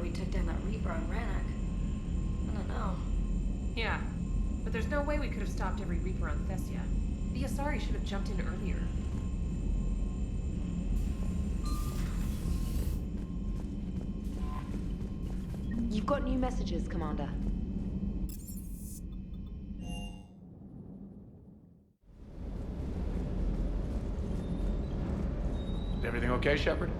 We took down that Reaper on Rannoch. I don't know. Yeah, but there's no way we could have stopped every Reaper on Thessia. The Asari should have jumped in earlier. You've got new messages, Commander. Is everything okay, Shepard?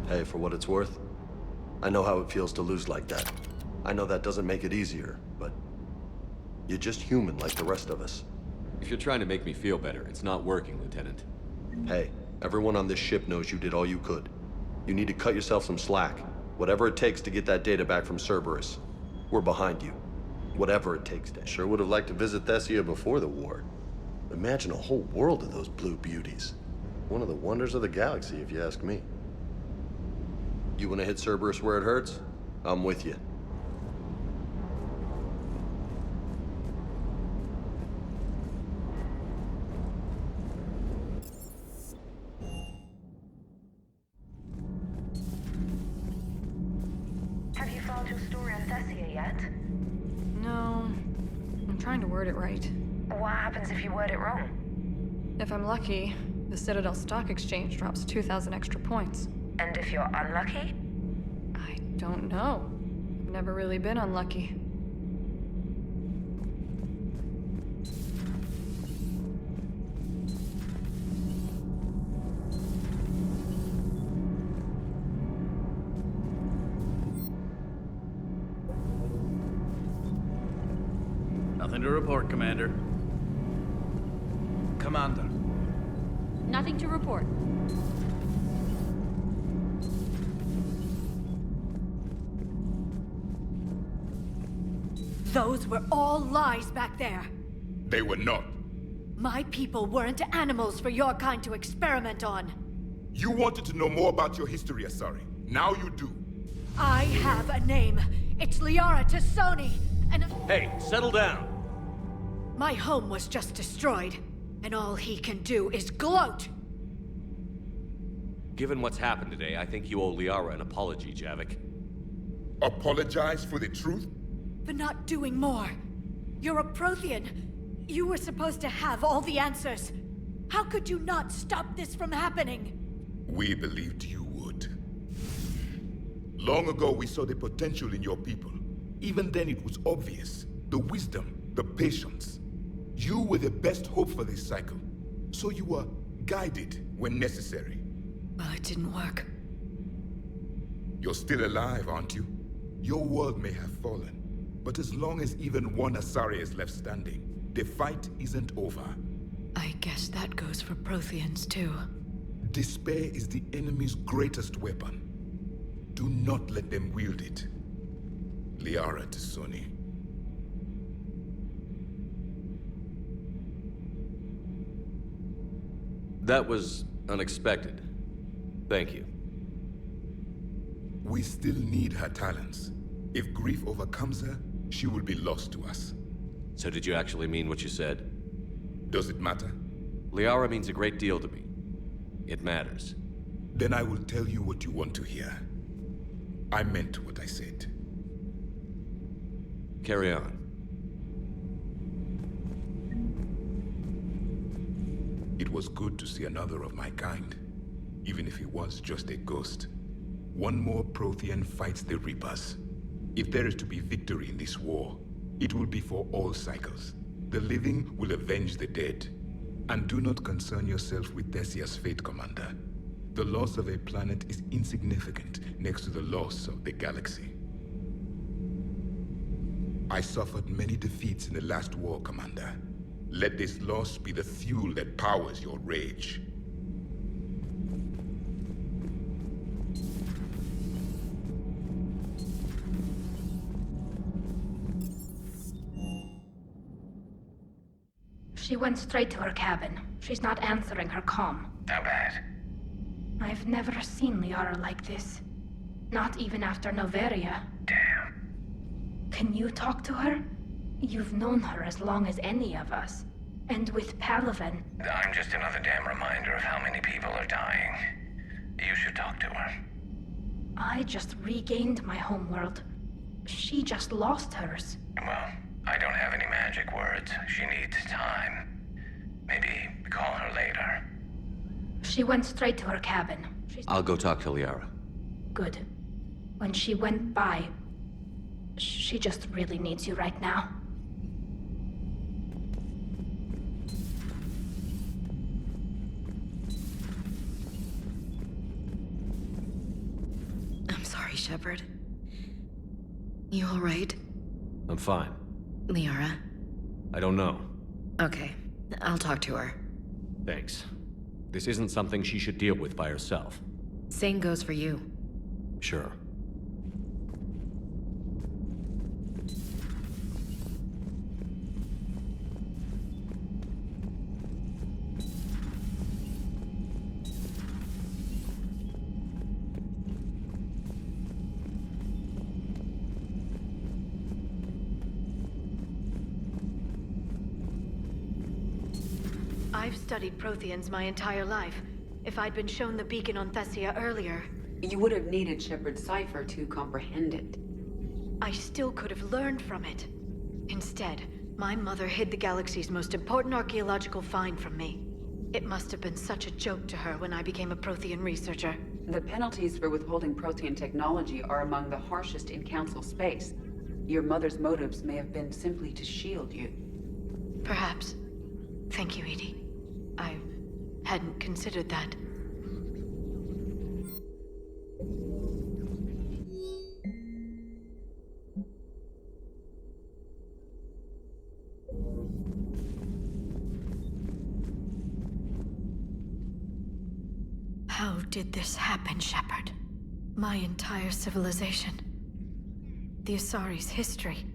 Hey, for what it's worth, I know how it feels to lose like that. I know that doesn't make it easier, but you're just human like the rest of us. If you're trying to make me feel better, it's not working, Lieutenant. Hey, everyone on this ship knows you did all you could. You need to cut yourself some slack. Whatever it takes to get that data back from Cerberus. We're behind you. Whatever it takes to. Sure would have liked to visit Thessia before the war. Imagine a whole world of those blue beauties. One of the wonders of the galaxy, if you ask me. You want to hit Cerberus where it hurts? I'm with you. Have you found your story on Thessia yet? No. I'm trying to word it right. What happens if you word it wrong? If I'm lucky, the Citadel Stock Exchange drops 2,000 extra points. And if you're unlucky? I don't know. I've never really been unlucky. Nothing to report, Commander. Commander. Nothing to report. Those were all lies back there. They were not. My people weren't animals for your kind to experiment on. You wanted to know more about your history, Asari. Now you do. I have a name. It's Liara Tassoni, and Hey, settle down. my home was just destroyed, and all he can do is gloat. Given what's happened today, I think you owe Liara an apology, Javik. Apologize for the truth? For not doing more. You're a Prothean. You were supposed to have all the answers. How could you not stop this from happening? We believed you would. Long ago, we saw the potential in your people. Even then, it was obvious. The wisdom, the patience. You were the best hope for this cycle. So you were guided when necessary. Well, it didn't work. You're still alive, aren't you? Your world may have fallen. But as long as even one Asari is left standing, the fight isn't over. I guess that goes for Protheans, too. Despair is the enemy's greatest weapon. Do not let them wield it. Liara Tassoni. That was unexpected. Thank you. We still need her talents. If grief overcomes her, she will be lost to us. So did you actually mean what you said? Does it matter? Liara means a great deal to me. It matters. Then I will tell you what you want to hear. I meant what I said. Carry on. It was good to see another of my kind, even if he was just a ghost. one more Prothean fights the Reapers. If there is to be victory in this war, it will be for all cycles. The living will avenge the dead. And do not concern yourself with Thessia's fate, Commander. The loss of a planet is insignificant next to the loss of the galaxy. I suffered many defeats in the last war, Commander. Let this loss be the fuel that powers your rage. She went straight to her cabin. She's not answering her comm. How bad? I've never seen Liara like this. Not even after Noveria. Damn. Can you talk to her? You've known her as long as any of us. And with Palaven... I'm just another damn reminder of how many people are dying. You should talk to her. I just regained my homeworld. She just lost hers. Well, I don't have any magic words. She needs time. Maybe call her later. She went straight to her cabin. I'll go talk to Liara. Good. When she went by, she just really needs you right now. I'm sorry, Shepard. You all right? I'm fine. Liara? I don't know. Okay, I'll talk to her. Thanks. This isn't something she should deal with by herself. Same goes for you. Sure. I've studied Protheans my entire life. If I'd been shown the beacon on Thessia earlier... You would have needed Shepard's cipher to comprehend it. I still could have learned from it. Instead, my mother hid the galaxy's most important archaeological find from me. It must have been such a joke to her when I became a Prothean researcher. The penalties for withholding Prothean technology are among the harshest in Council space. Your mother's motives may have been simply to shield you. Perhaps. Thank you, Edie. I hadn't considered that. How did this happen, Shepard? My entire civilization. The Asari's history.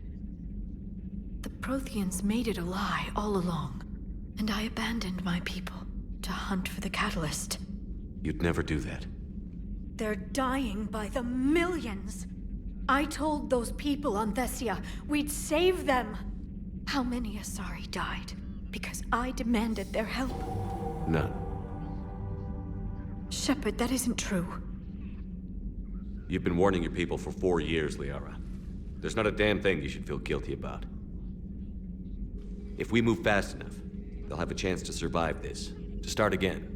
The Protheans made it a lie all along, and I abandoned my people to hunt for the catalyst. You'd never do that. They're dying by the millions. I told those people on Thessia we'd save them. How many Asari died because I demanded their help? None. Shepard, that isn't true. You've been warning your people for 4 years, Liara. There's not a damn thing you should feel guilty about. If we move fast enough, they'll have a chance to survive this, to start again.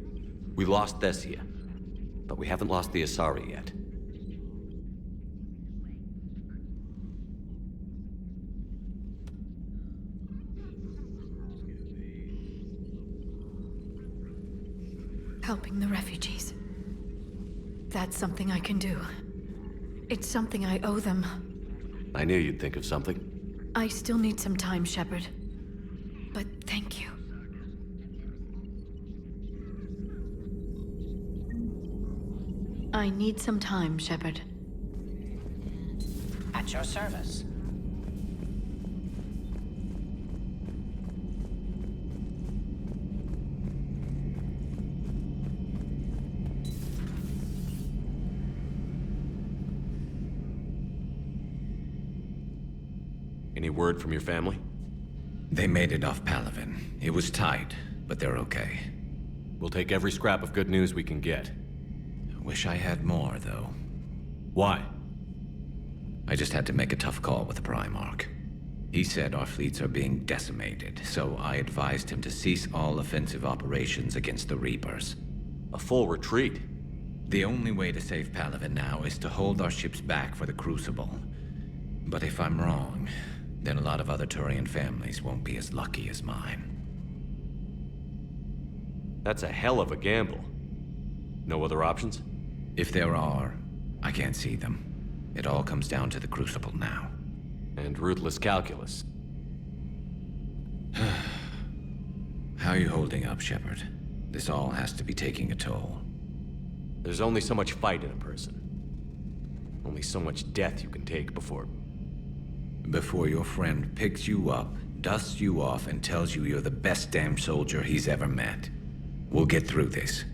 We lost Thessia, but we haven't lost the Asari yet. Helping the refugees. That's something I can do. It's something I owe them. I knew you'd think of something. I still need some time, Shepard. But thank you. I need some time, Shepard. At your service. Any word from your family? They made it off Palaven. It was tight, but they're okay. We'll take every scrap of good news we can get. Wish I had more, though. Why? I just had to make a tough call with the Primarch. He said our fleets are being decimated, so I advised him to cease all offensive operations against the Reapers. A full retreat? The only way to save Palaven now is to hold our ships back for the Crucible. But if I'm wrong, then a lot of other Turian families won't be as lucky as mine. That's a hell of a gamble. No other options? If there are, I can't see them. It all comes down to the Crucible now. And ruthless calculus. How are you holding up, Shepard? This all has to be taking a toll. There's only so much fight in a person. Only so much death you can take before your friend picks you up, dusts you off, and tells you you're the best damn soldier he's ever met. We'll get through this.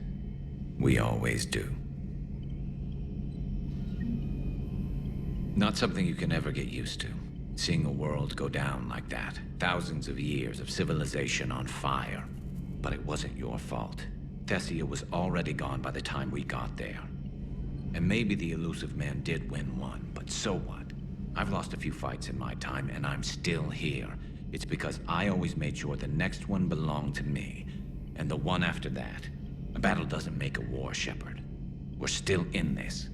We always do. Not something you can ever get used to. Seeing a world go down like that. Thousands of years of civilization on fire. But it wasn't your fault. Thessia was already gone by the time we got there. And maybe the elusive man did win one, but so what? I've lost a few fights in my time, and I'm still here. It's because I always made sure the next one belonged to me. And the one after that. A battle doesn't make a war, Shepard. We're still in this.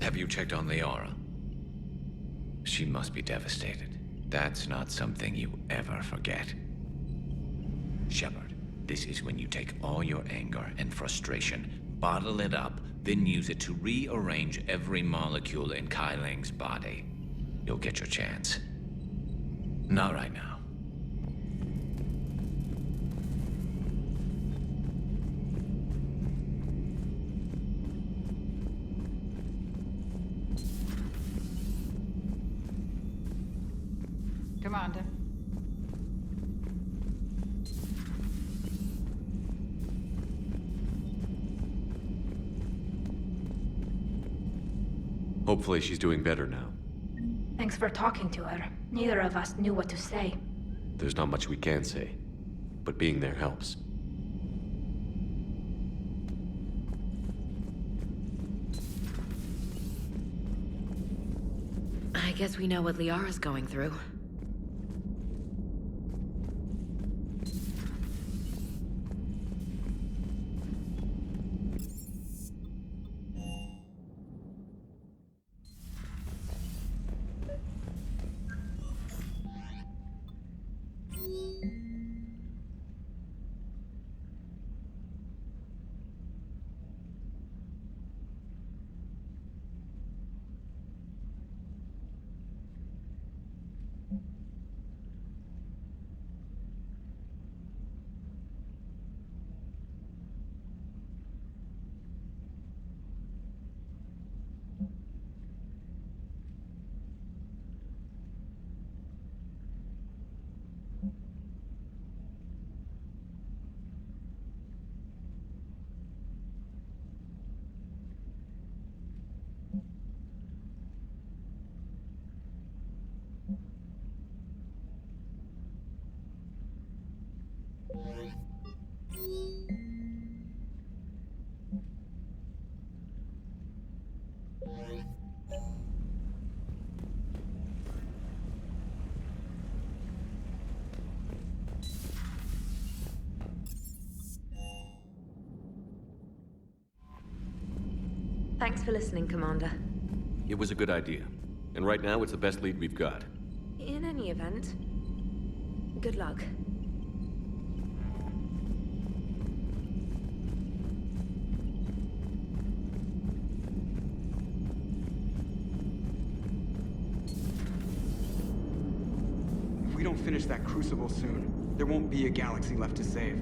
Have you checked on Liara? She must be devastated. That's not something you ever forget. Shepard, this is when you take all your anger and frustration, bottle it up, then use it to rearrange every molecule in Kai Ling's body. You'll get your chance. Not right now. Commander. Hopefully she's doing better now. Thanks for talking to her. Neither of us knew what to say. There's not much we can say, but being there helps. I guess we know what Liara's going through. Thanks for listening, Commander. It was a good idea. And right now, it's the best lead we've got. In any event, good luck. If we don't finish that Crucible soon, there won't be a galaxy left to save.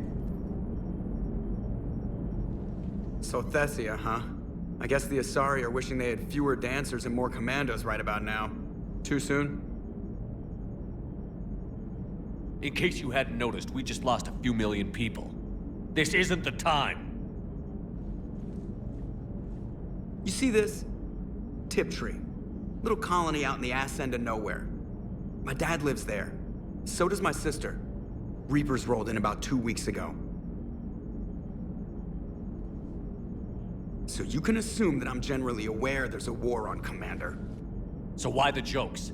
So Thessia, huh? I guess the Asari are wishing they had fewer dancers and more commandos right about now. Too soon? In case you hadn't noticed, we just lost a few million people. This isn't the time. You see this? Tiptree. Little colony out in the ass end of nowhere. My dad lives there. So does my sister. Reapers rolled in about 2 weeks ago. So you can assume that I'm generally aware there's a war on, Commander. So why the jokes?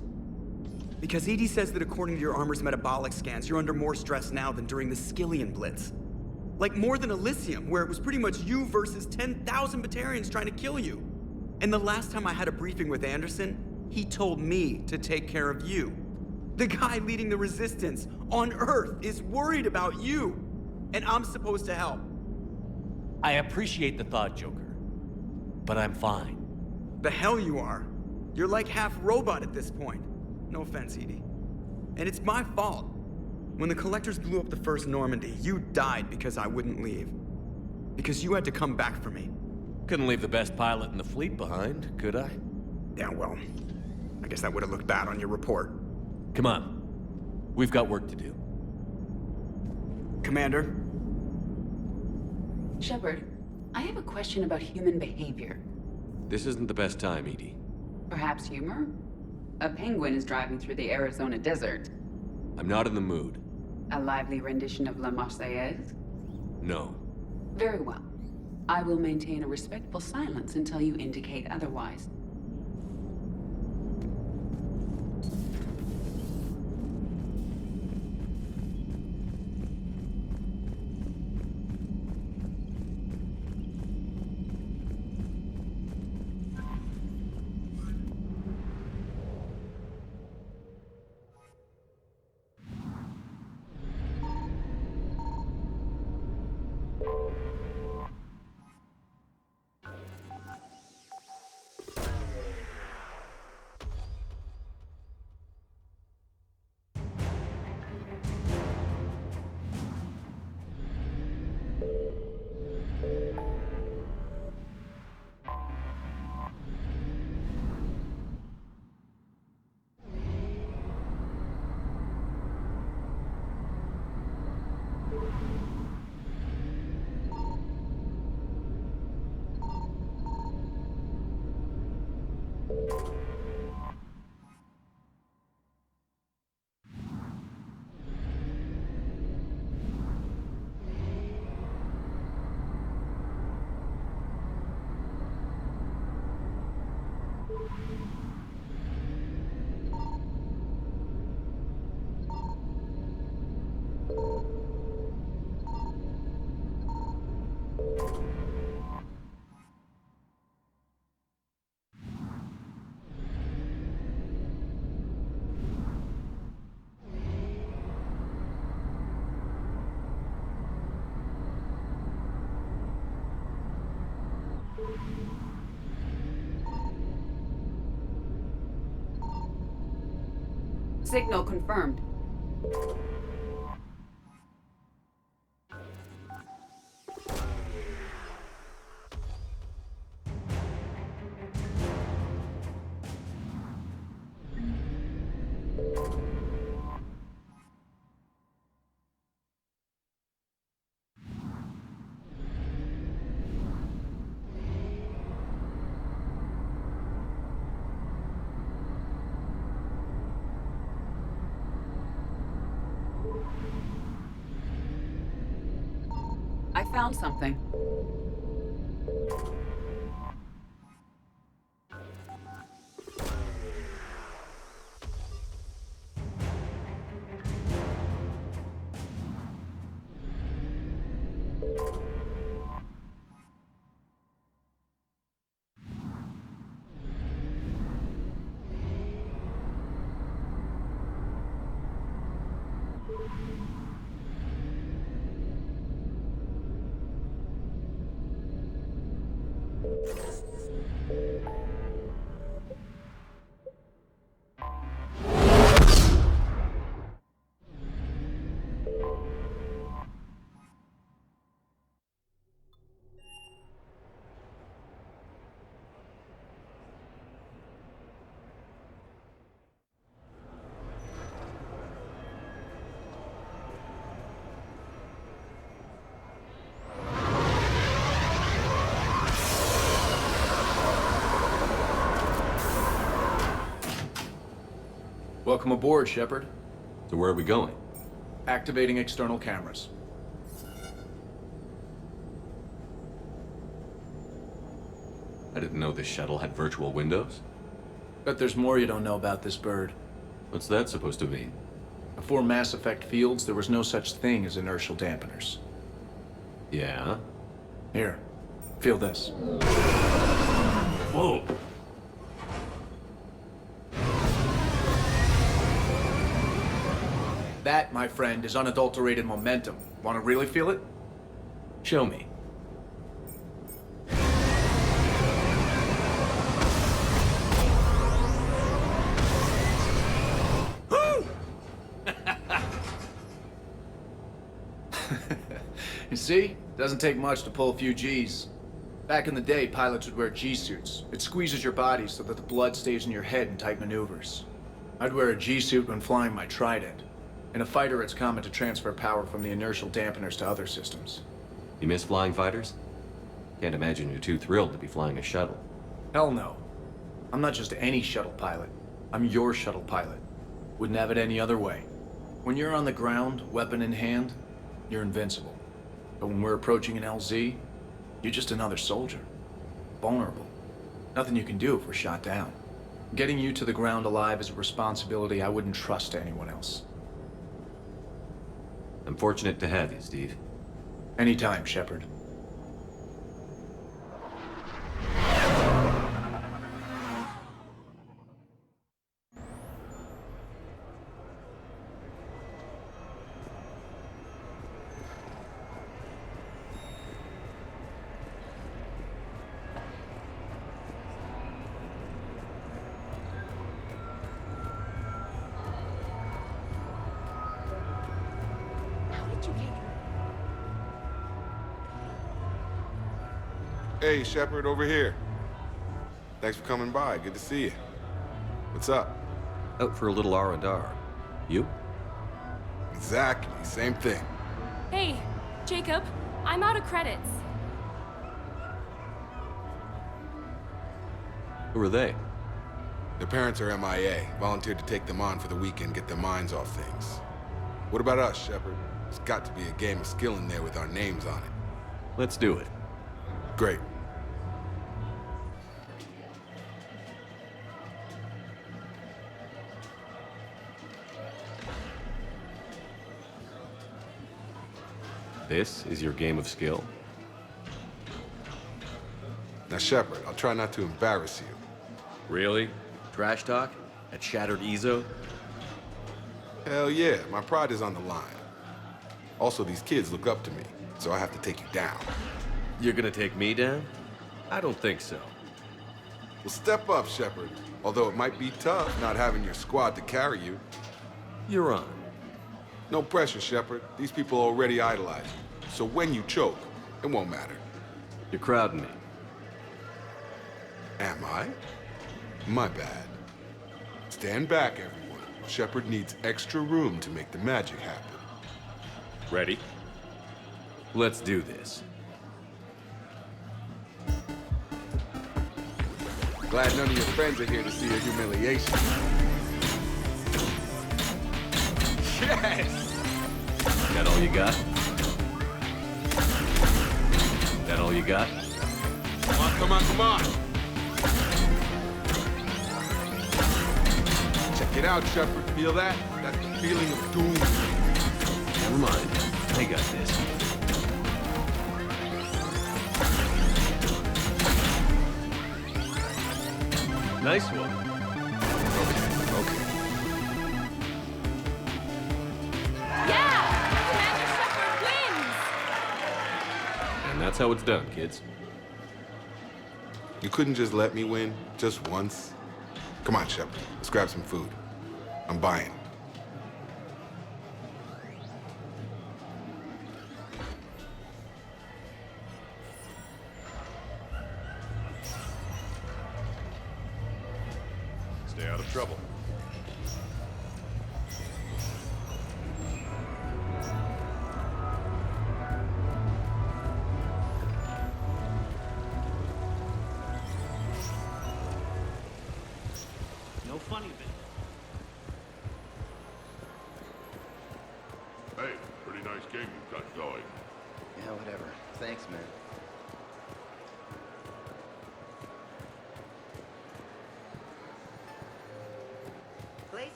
Because EDI says that according to your armor's metabolic scans, you're under more stress now than during the Skillian Blitz. Like more than Elysium, where it was pretty much you versus 10,000 Batarians trying to kill you. And the last time I had a briefing with Anderson, he told me to take care of you. The guy leading the resistance on Earth is worried about you, and I'm supposed to help. I appreciate the thought, Joker, but I'm fine. The hell you are. You're like half robot at this point. No offense, Edie. And it's my fault. When the Collectors blew up the first Normandy, you died because I wouldn't leave. Because you had to come back for me. Couldn't leave the best pilot in the fleet behind, could I? Yeah, well, I guess that would have looked bad on your report. Come on. We've got work to do. Commander? Shepard, I have a question about human behavior. This isn't the best time, Edie. Perhaps humor? A penguin is driving through the Arizona desert. I'm not in the mood. A lively rendition of La Marseillaise? No. Very well. I will maintain a respectful silence until you indicate otherwise. Signal confirmed. I found something. Welcome aboard, Shepard. So where are we going? Activating external cameras. I didn't know this shuttle had virtual windows. Bet there's more you don't know about this bird. What's that supposed to mean? Before Mass Effect fields, there was no such thing as inertial dampeners. Yeah? Here, feel this. Whoa! That, my friend, is unadulterated momentum. Want to really feel it? Show me. You see? Doesn't take much to pull a few Gs. Back in the day, pilots would wear G-suits. It squeezes your body so that the blood stays in your head in tight maneuvers. I'd wear a G-suit when flying my Trident. In a fighter, it's common to transfer power from the inertial dampeners to other systems. You miss flying fighters? Can't imagine you're too thrilled to be flying a shuttle. Hell no. I'm not just any shuttle pilot. I'm your shuttle pilot. Wouldn't have it any other way. When you're on the ground, weapon in hand, you're invincible. But when we're approaching an LZ, you're just another soldier. Vulnerable. Nothing you can do if we're shot down. Getting you to the ground alive is a responsibility I wouldn't trust to anyone else. I'm fortunate to have you, Steve. Anytime, Shepard. Hey, Shepard, over here. Thanks for coming by. Good to see you. What's up? Out for a little R&R. You? Exactly. Same thing. Hey, Jacob. I'm out of credits. Who are they? Their parents are MIA. Volunteered to take them on for the weekend, get their minds off things. What about us, Shepard? There's got to be a game of skill in there with our names on it. Let's do it. Great. This is your game of skill? Now, Shepard, I'll try not to embarrass you. Really? Trash talk? At Shattered Ezo? Hell yeah, my pride is on the line. Also, these kids look up to me, so I have to take you down. You're gonna take me down? I don't think so. Well, step up, Shepard. Although it might be tough not having your squad to carry you. You're on. No pressure, Shepard. These people already idolize you. So when you choke, it won't matter. You're crowding me. Am I? My bad. Stand back, everyone. Shepard needs extra room to make the magic happen. Ready? Let's do this. Glad none of your friends are here to see your humiliation. Yes! That all you got? That all you got? Come on, come on, come on! Check it out, Shepard. Feel that? That's the feeling of doom. Never mind. I got this. Nice one. Okay. Yeah! Commander Shepard wins! And that's how it's done, kids. You couldn't just let me win, just once? Come on, Shepard. Let's grab some food. I'm buying. Stay out of trouble. No funny bit. Hey, pretty nice game you've got going. Yeah, whatever. Thanks, man.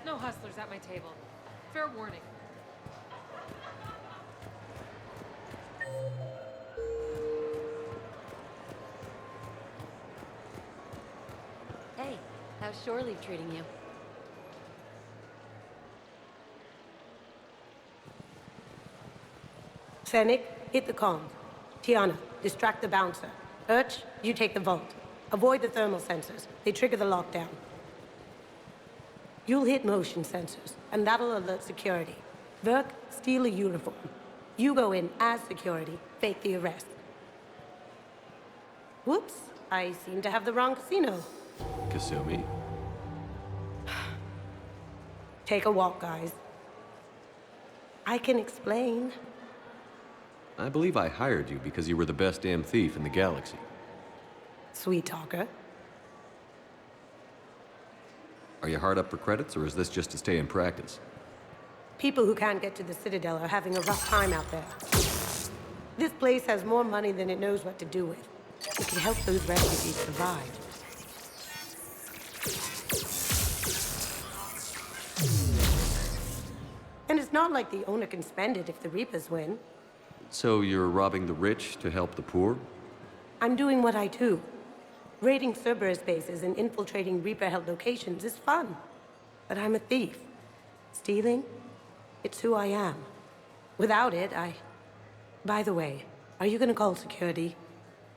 No hustlers at my table. Fair warning. How's shore leave treating you? Fennec, hit the comms. Tiana, distract the bouncer. Urch, you take the vault. Avoid the thermal sensors. They trigger the lockdown. You'll hit motion sensors, and that'll alert security. Verk, steal a uniform. You go in as security, fake the arrest. Whoops, I seem to have the wrong casino. Kasumi? Take a walk, guys. I can explain. I believe I hired you because you were the best damn thief in the galaxy. Sweet talker. Are you hard up for credits, or is this just to stay in practice? People who can't get to the Citadel are having a rough time out there. This place has more money than it knows what to do with. It can help those refugees survive. And it's not like the owner can spend it if the Reapers win. So you're robbing the rich to help the poor? I'm doing what I do. Raiding Cerberus bases and infiltrating Reaper-held locations is fun. But I'm a thief. Stealing? It's who I am. Without it, By the way, are you gonna call security?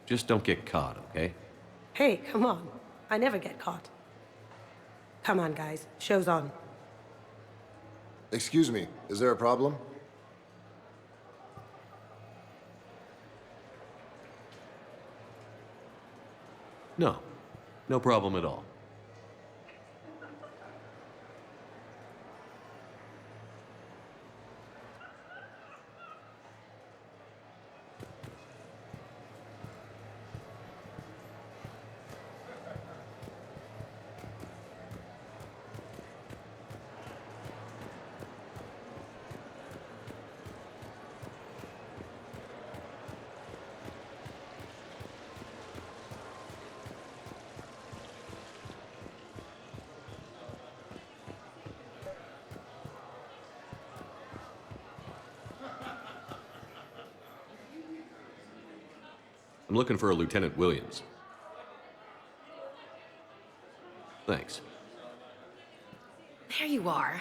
Just don't get caught, okay? Hey, come on. I never get caught. Come on, guys. Show's on. Excuse me, is there a problem? No. No problem at all. I'm looking for a Lieutenant Williams. Thanks. There you are.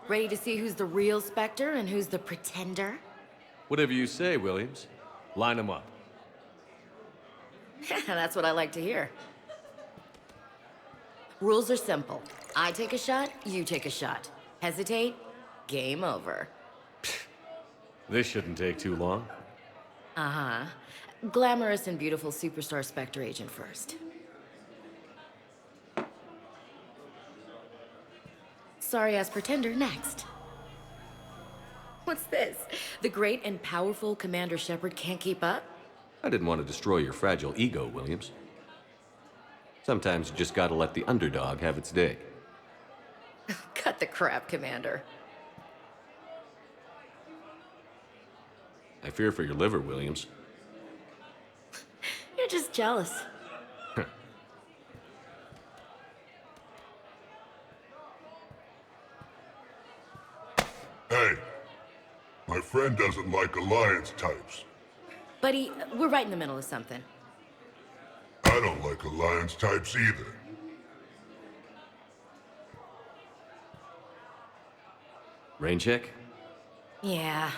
Ready to see who's the real Spectre and who's the pretender? Whatever you say, Williams. Line them up. That's what I like to hear. Rules are simple. I take a shot, you take a shot. Hesitate, game over. This shouldn't take too long. Uh-huh. Glamorous and beautiful superstar Spectre agent first. Sorry-ass pretender next. What's this? The great and powerful Commander Shepard can't keep up? I didn't want to destroy your fragile ego, Williams. Sometimes you just gotta let the underdog have its day. Cut the crap, Commander. I fear for your liver, Williams. You're just jealous. Hey, my friend doesn't like alliance types. Buddy, we're right in the middle of something. I don't like alliance types either. Rain check? Yeah.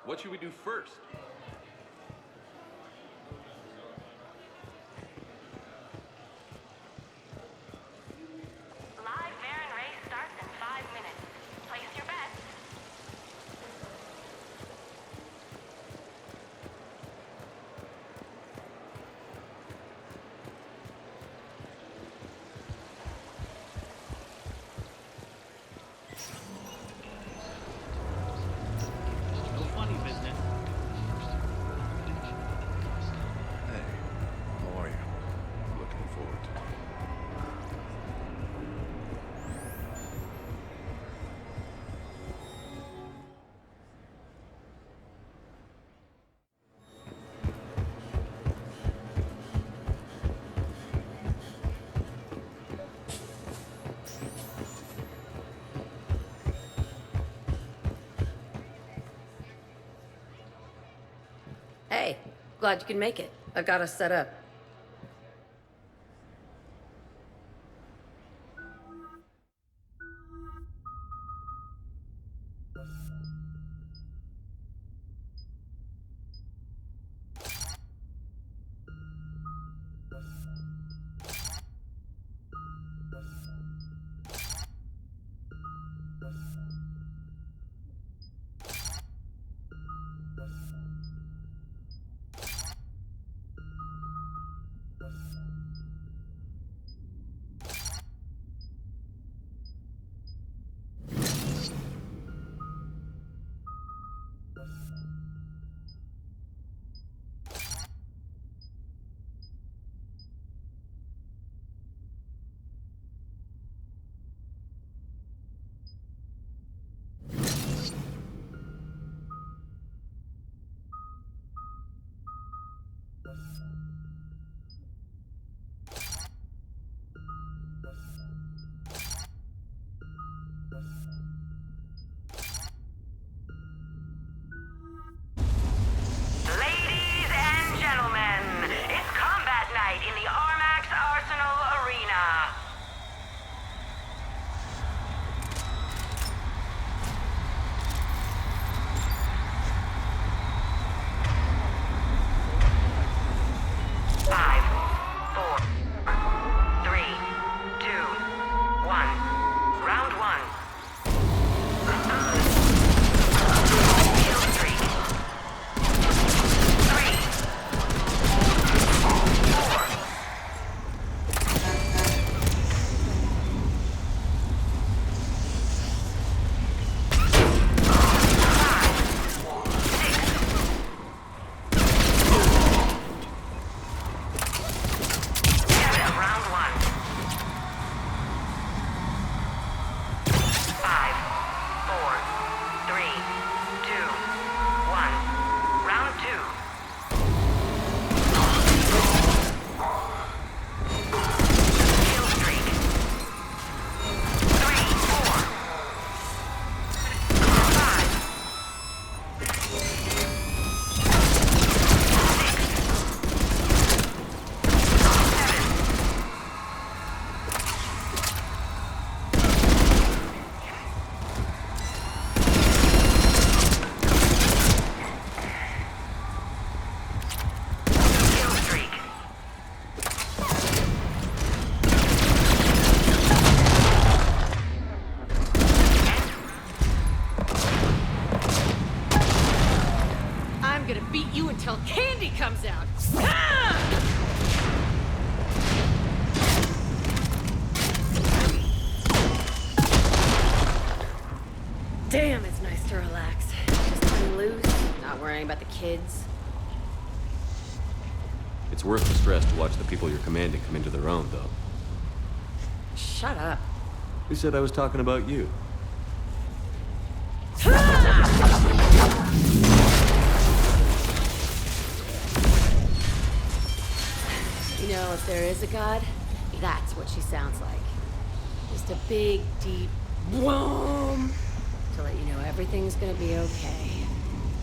What should we do first? Live Baron race starts in 5 minutes. Place your bets. No funny business. Glad you can make it. I've got us set up. Ladies and gentlemen, it's combat night in the Armax Arsenal Arena. Five, four, three, two, one. Round one. Kill streak. 3, 4. Round one. 5, 4, 3, 2, 1. Round two. Kill streak. 3, 4, 5, 7. Kill streak. I'm gonna beat you until candy comes out. Damn, it's nice to relax. Just turning loose, not worrying about the kids. It's worth the stress to watch the people you're commanding come into their own, though. Shut up. Who said I was talking about you? You know, if there is a god, that's what she sounds like. Just a big, deep boom to let you know everything's gonna be okay.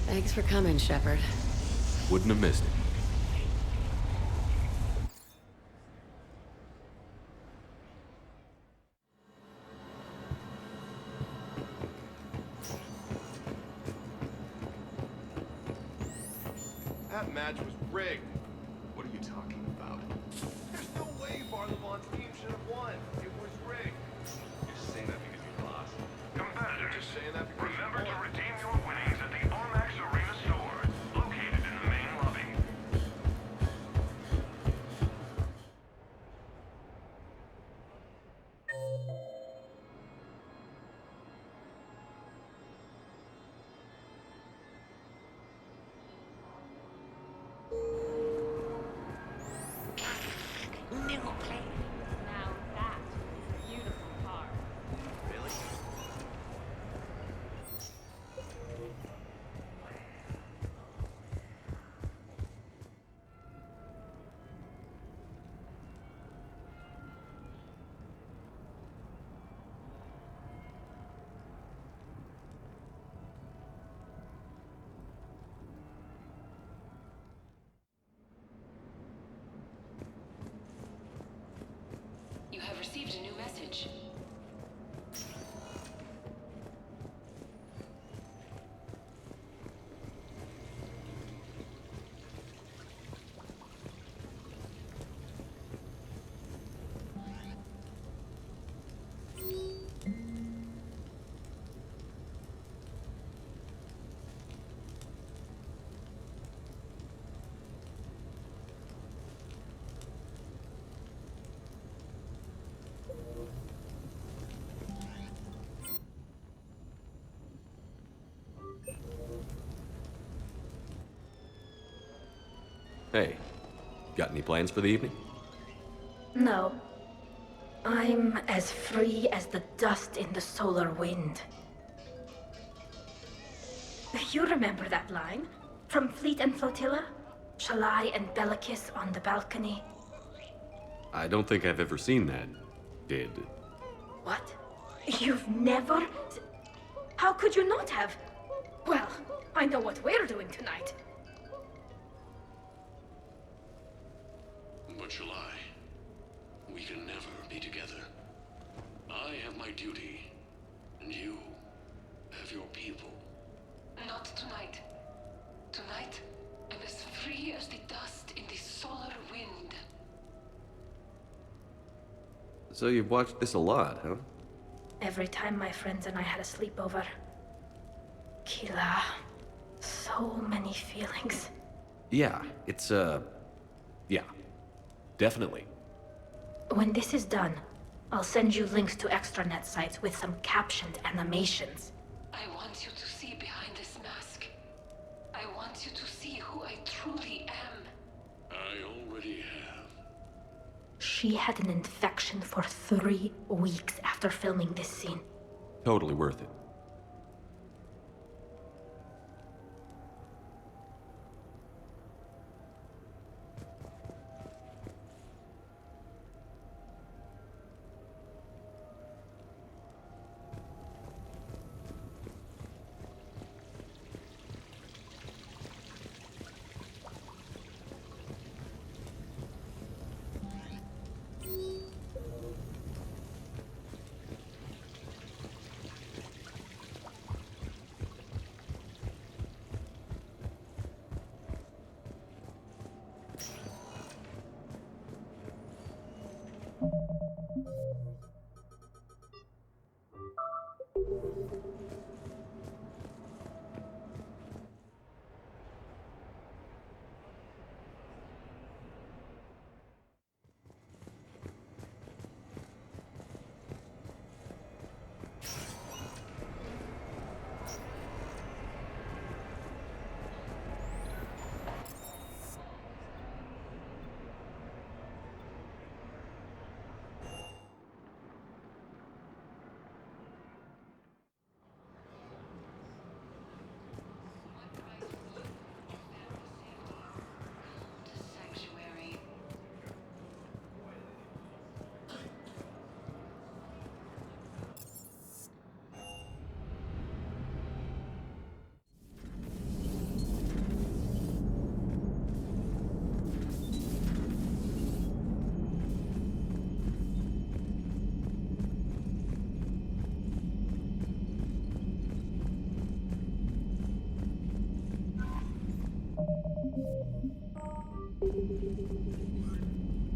Thanks for coming, Shepard. Wouldn't have missed it. That match was rigged. What are you talking about? There's no way Barlevon's team should have won. It was rigged. You're just saying that because you lost. Competitors, Just saying that because remember you to won. redeem your winnings at the Armax Arena store, located in the main lobby. Now that Hey, got any plans for the evening? No. I'm as free as the dust in the solar wind. You remember that line? From Fleet and Flotilla? Shalai and Bellicus on the balcony? I don't think I've ever seen that. Did... What? You've never... How could you not have? Well, I know what we're doing tonight. But Shalai, we can never be together. I have my duty, and you have your people. Not tonight. Tonight, I'm as free as the dust in the solar wind. So you've watched this a lot, huh? Every time my friends and I had a sleepover. Kila. So many feelings. Yeah, it's, yeah. Definitely. When this is done, I'll send you links to extranet sites with some captioned animations. I want you to see behind this mask. I want you to see who I truly am. I already have. She had an infection for 3 weeks after filming this scene. Totally worth it.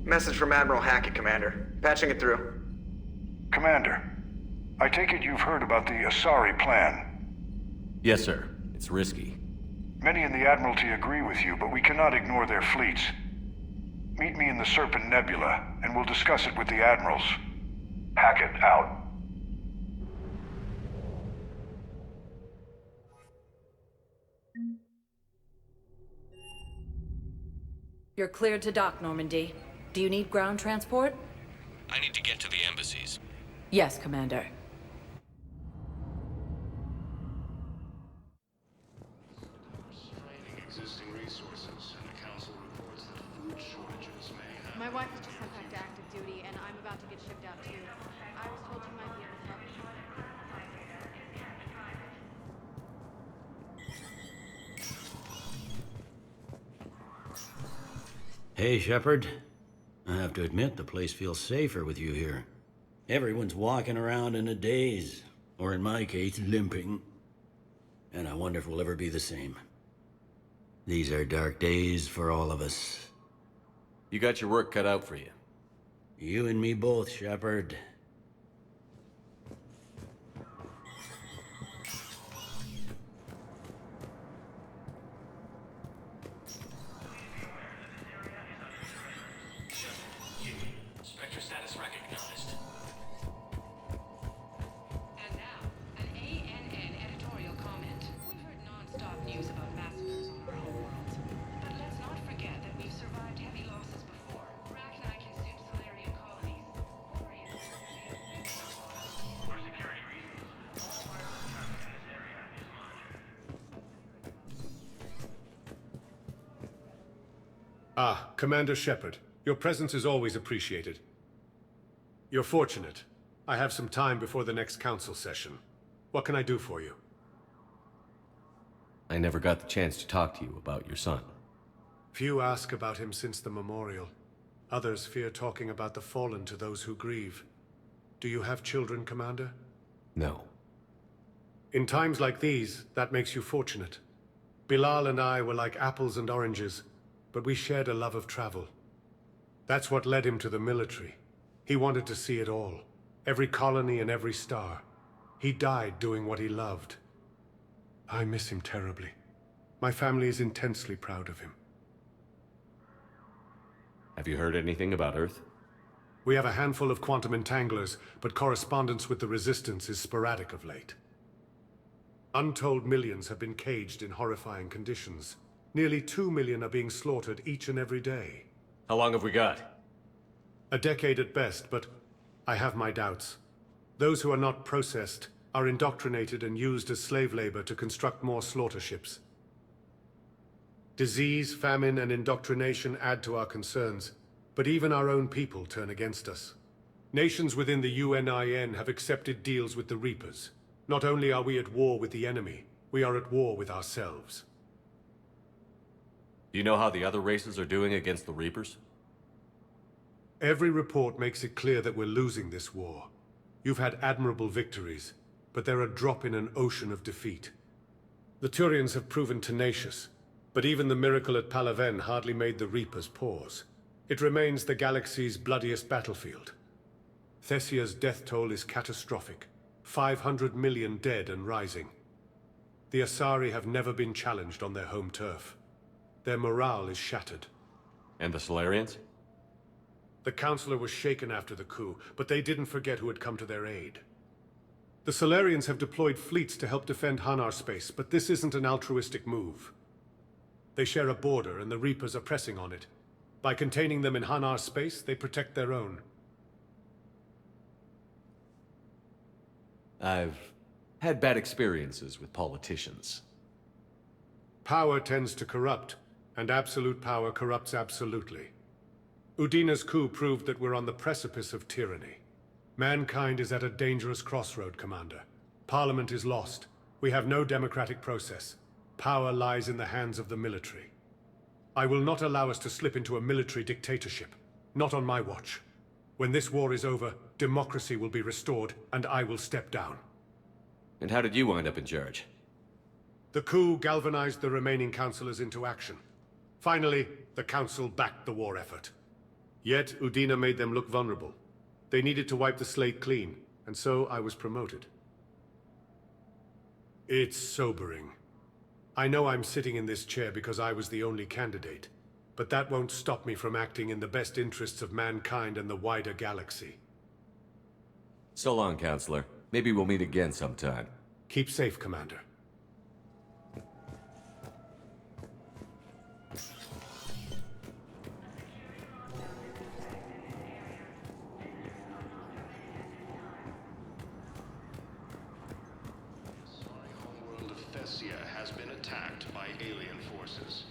Message from Admiral Hackett, Commander. Patching it through. Commander, I take it you've heard about the Asari plan. Yes, sir. It's risky. Many in the Admiralty agree with you, but we cannot ignore their fleets. Meet me in the Serpent Nebula, and we'll discuss it with the Admirals. Hackett out. You're cleared to dock, Normandy. Do you need ground transport? I need to get to the embassies. Yes, Commander. Existing resources, and the Council reports that food shortages may have... My wife was just sent back to active duty, and I'm about to get shipped out too. I was told you might be able to help me. Hey, Shepard. I have to admit, the place feels safer with you here. Everyone's walking around in a daze, or in my case, limping. And I wonder if we'll ever be the same. These are dark days for all of us. You got your work cut out for you. You and me both, Shepard. Spectre status recognized. And now, an ANN editorial comment. We've heard non-stop news about massacres on our home world. But let's not forget that we've Ah, Commander Shepard. Your presence is always appreciated. You're fortunate. I have some time before the next council session. What can I do for you? I never got the chance to talk to you about your son. Few ask about him since the memorial. Others fear talking about the fallen to those who grieve. Do you have children, Commander? No. In times like these, that makes you fortunate. Bilal and I were like apples and oranges, but we shared a love of travel. That's what led him to the military. He wanted to see it all. Every colony and every star. He died doing what he loved. I miss him terribly. My family is intensely proud of him. Have you heard anything about Earth? We have a handful of quantum entanglers, but correspondence with the Resistance is sporadic of late. Untold millions have been caged in horrifying conditions. Nearly 2 million are being slaughtered each and every day. How long have we got? A decade at best, but I have my doubts. Those who are not processed are indoctrinated and used as slave labor to construct more slaughter ships. Disease, famine, and indoctrination add to our concerns, but even our own people turn against us. Nations within the UNIN have accepted deals with the Reapers. Not only are we at war with the enemy, we are at war with ourselves. Do you know how the other races are doing against the Reapers? Every report makes it clear that we're losing this war. You've had admirable victories, but they're a drop in an ocean of defeat. The Turians have proven tenacious, but even the miracle at Palaven hardly made the Reapers pause. It remains the galaxy's bloodiest battlefield. Thessia's death toll is catastrophic. 500 million dead and rising. The Asari have never been challenged on their home turf. Their morale is shattered. And the Solarians? The Councilor was shaken after the coup, but they didn't forget who had come to their aid. The Solarians have deployed fleets to help defend Hanar space, but this isn't an altruistic move. They share a border, and the Reapers are pressing on it. By containing them in Hanar space, they protect their own. I've had bad experiences with politicians. Power tends to corrupt, and absolute power corrupts absolutely. Udina's coup proved that we're on the precipice of tyranny. Mankind is at a dangerous crossroad, Commander. Parliament is lost. We have no democratic process. Power lies in the hands of the military. I will not allow us to slip into a military dictatorship. Not on my watch. When this war is over, democracy will be restored, and I will step down. And how did you wind up in charge? The coup galvanized the remaining councillors into action. Finally, the council backed the war effort. Yet, Udina made them look vulnerable. They needed to wipe the slate clean, and so I was promoted. It's sobering. I know I'm sitting in this chair because I was the only candidate, but that won't stop me from acting in the best interests of mankind and the wider galaxy. So long, Counselor. Maybe we'll meet again sometime. Keep safe, Commander. Homeworld of Thessia has been attacked by alien forces.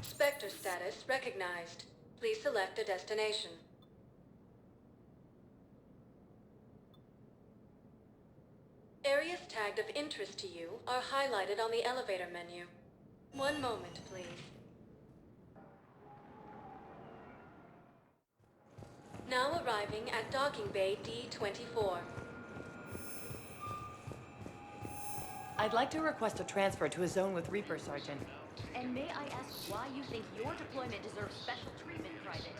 Spectre status recognized. Please select a destination. Areas tagged of interest to you are highlighted on the elevator menu. One moment, please. Now arriving at docking bay D-24. I'd like to request a transfer to a zone with Reaper, Sergeant. And may I ask why you think your deployment deserves special treatment, Private?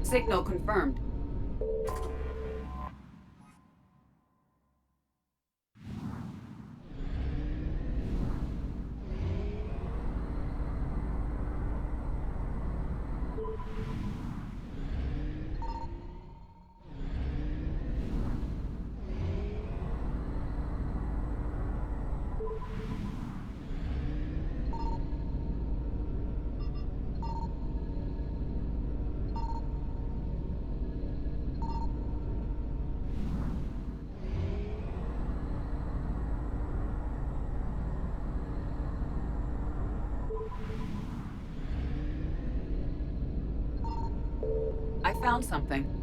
Signal confirmed. I found something.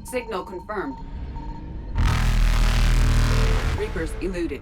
Signal confirmed. Reapers eluded.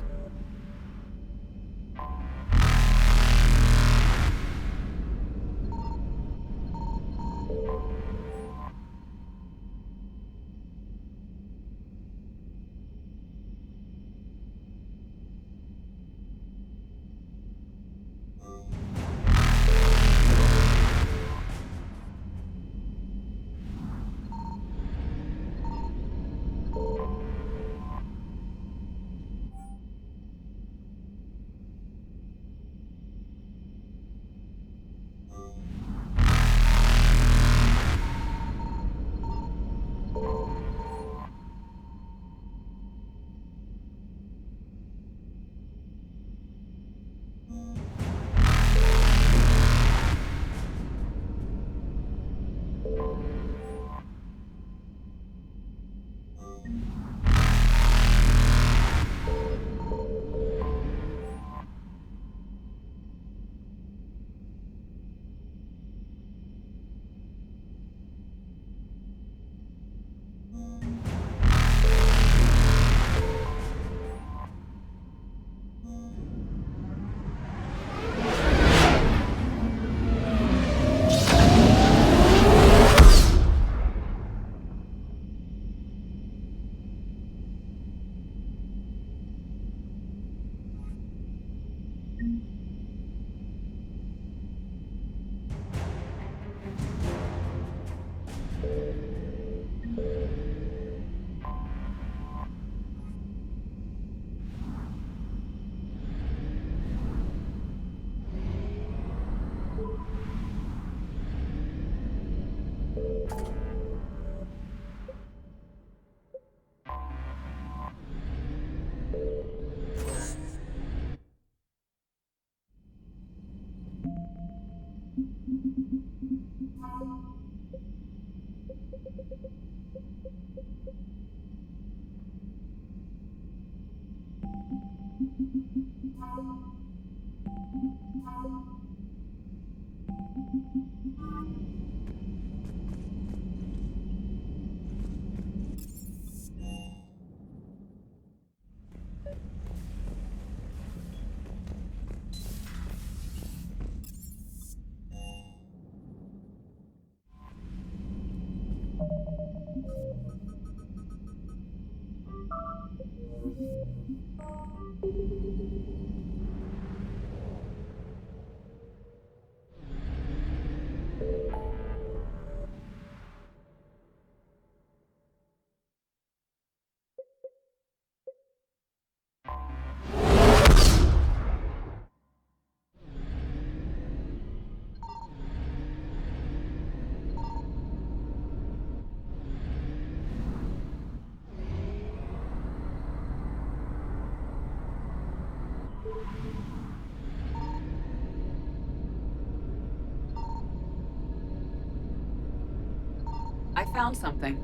I found something.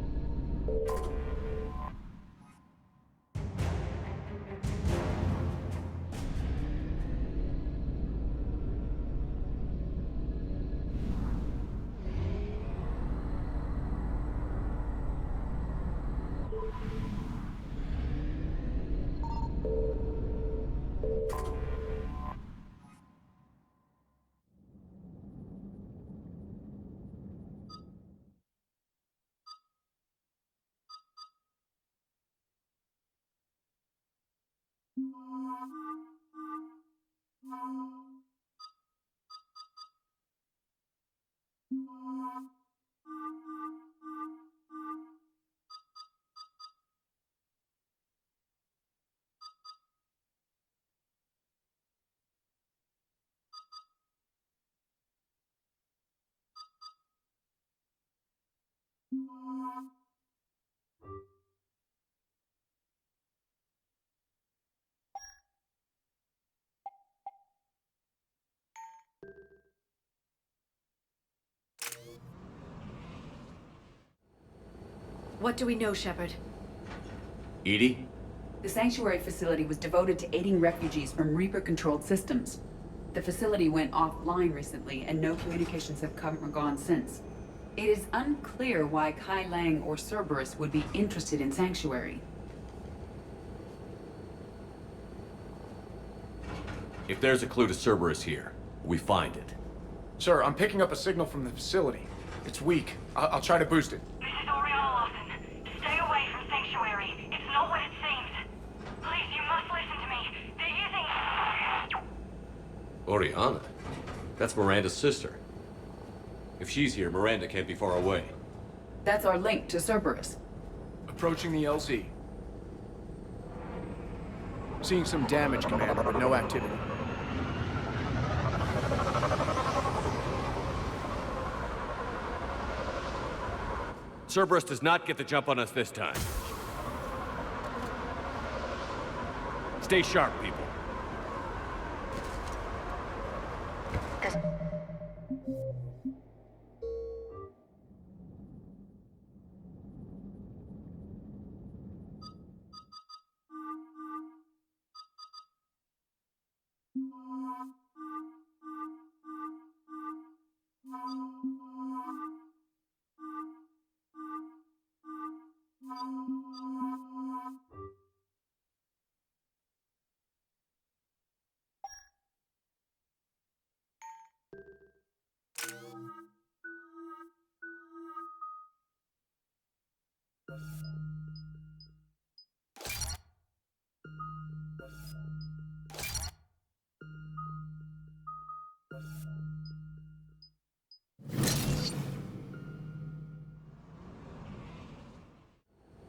What do we know, Shepard? Edie? The Sanctuary facility was devoted to aiding refugees from Reaper-controlled systems. The facility went offline recently, and no communications have come or gone since. It is unclear why Kai Lang or Cerberus would be interested in Sanctuary. If there's a clue to Cerberus here, we find it. Sir, I'm picking up a signal from the facility. It's weak. I'll try to boost it. This is Lawson. Stay away from Sanctuary. It's not what it seems. Please, you must listen to me. They're using... Oriana? That's Miranda's sister. If she's here, Miranda can't be far away. That's our link to Cerberus. Approaching the LZ. Seeing some damage, Commander, but no activity. Cerberus does not get the jump on us this time. Stay sharp, people.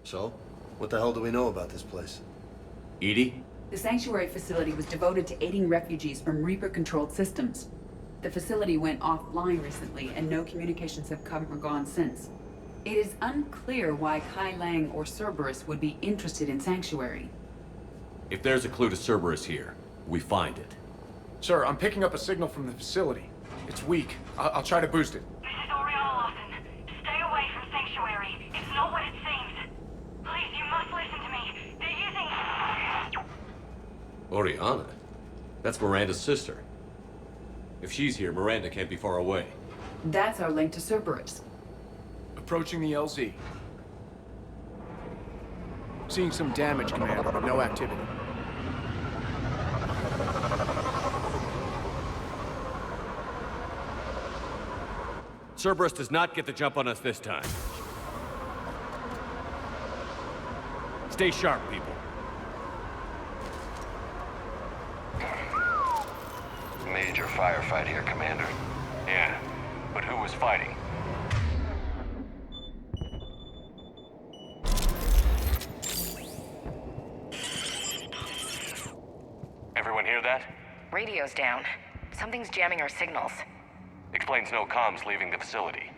So, what the hell do we know about this place? Edie? The Sanctuary facility was devoted to aiding refugees from Reaper-controlled systems. The facility went offline recently, and no communications have come or gone since. It is unclear why Kai Lang or Cerberus would be interested in Sanctuary. If there's a clue to Cerberus here, we find it. Sir, I'm picking up a signal from the facility. It's weak. I'll try to boost it. This is Lawson. Stay away from Sanctuary. It's not what it seems. Please, you must listen to me. They're using... Oriana? That's Miranda's sister. If she's here, Miranda can't be far away. That's our link to Cerberus. Approaching the LZ. Seeing some damage, Commander, but no activity. Cerberus does not get the jump on us this time. Stay sharp, people. Major firefight here, Commander. Yeah, but who was fighting? Everyone hear that? Radio's down. Something's jamming our signals. Explains no comms leaving the facility.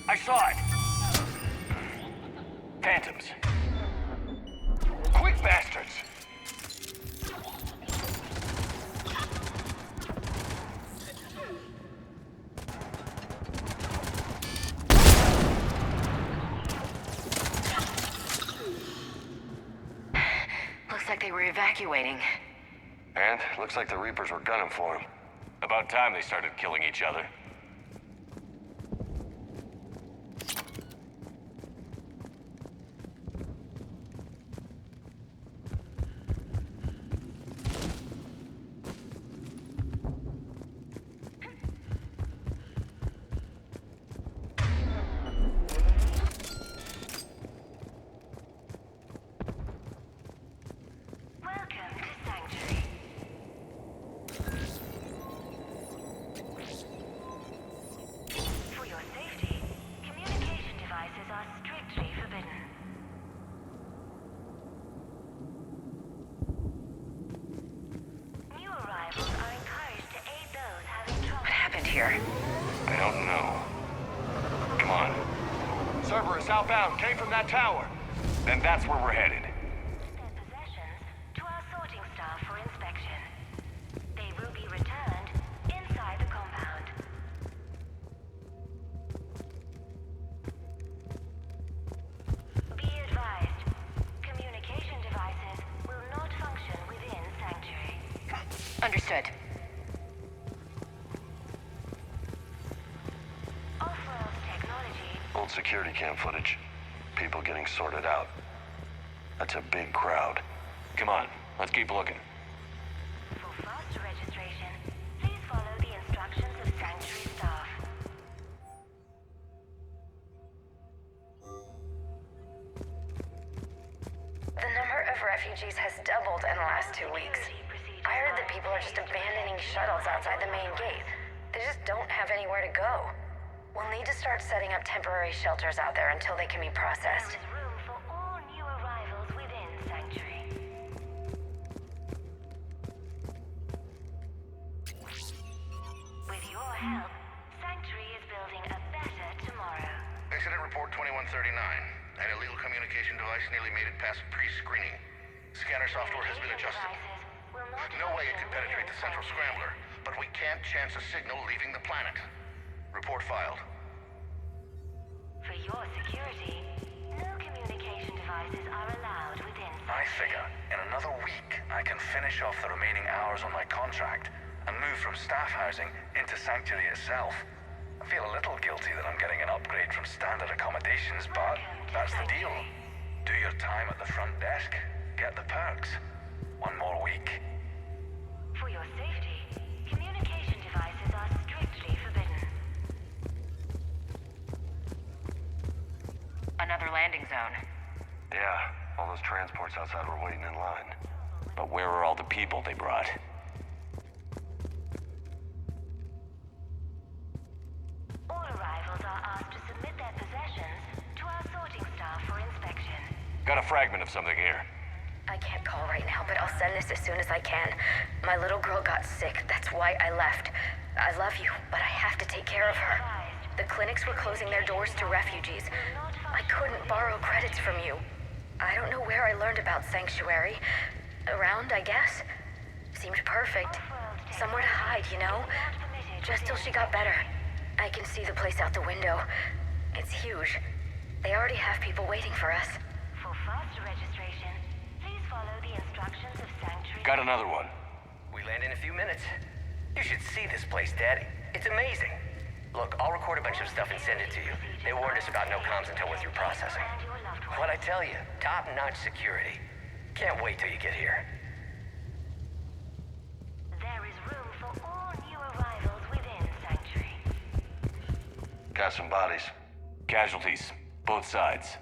I saw it. Phantoms. Quick, bastards! Looks like they were evacuating. And looks like the Reapers were gunning for him. About time they started killing each other. I don't know. Come on. Cerberus outbound came from that tower. Then that's where we're headed. Their possessions to our sorting staff for inspection. They will be returned inside the compound. Be advised, communication devices will not function within Sanctuary. Understood. Off-world technology. Old security cam footage. People getting sorted out. That's a big crowd. Come on, let's keep looking. For faster registration, please follow the instructions of Sanctuary staff. The number of refugees has doubled in the last 2 weeks. I heard that people are just abandoning shuttles outside the main gate. They just don't have anywhere to go. We'll need to start setting up temporary shelters out there until they can be processed. There is room for all new arrivals within Sanctuary. With your help, Sanctuary is building a better tomorrow. Incident report 2139. An illegal communication device nearly made it past pre-screening. Scanner software has been adjusted. No way it could penetrate the central scrambler, but we can't chance a signal leaving the planet. Report filed. For your security, no communication devices are allowed within. I figure in another week I can finish off the remaining hours on my contract and move from staff housing into Sanctuary itself. I feel a little guilty that I'm getting an upgrade from standard accommodations, but that's the deal. Do your time at the front desk, get the perks. One more week. For your safety, communication devices are strictly forbidden. Another landing zone. Yeah, all those transports outside were waiting in line. But where are all the people they brought? All arrivals are asked to submit their possessions to our sorting staff for inspection. Got a fragment of something here. I can't call right now, but I'll send this as soon as I can. My little girl got sick. That's why I left. I love you, but I have to take care of her. The clinics were closing their doors to refugees. I couldn't borrow credits from you. I don't know where I learned about Sanctuary. Around, I guess. Seemed perfect. Somewhere to hide, you know? Just till she got better. I can see the place out the window. It's huge. They already have people waiting for us. For faster registration, please follow the instructions of Sanctuary. Got another one. We land in a few minutes. You should see this place, Daddy. It's amazing. Look, I'll record a bunch of stuff and send it to you. They warned us about no comms until we're through processing. What'd I tell you? Top-notch security. Can't wait till you get here. There is room for all new arrivals within Sanctuary. Got some bodies. Casualties. Both sides.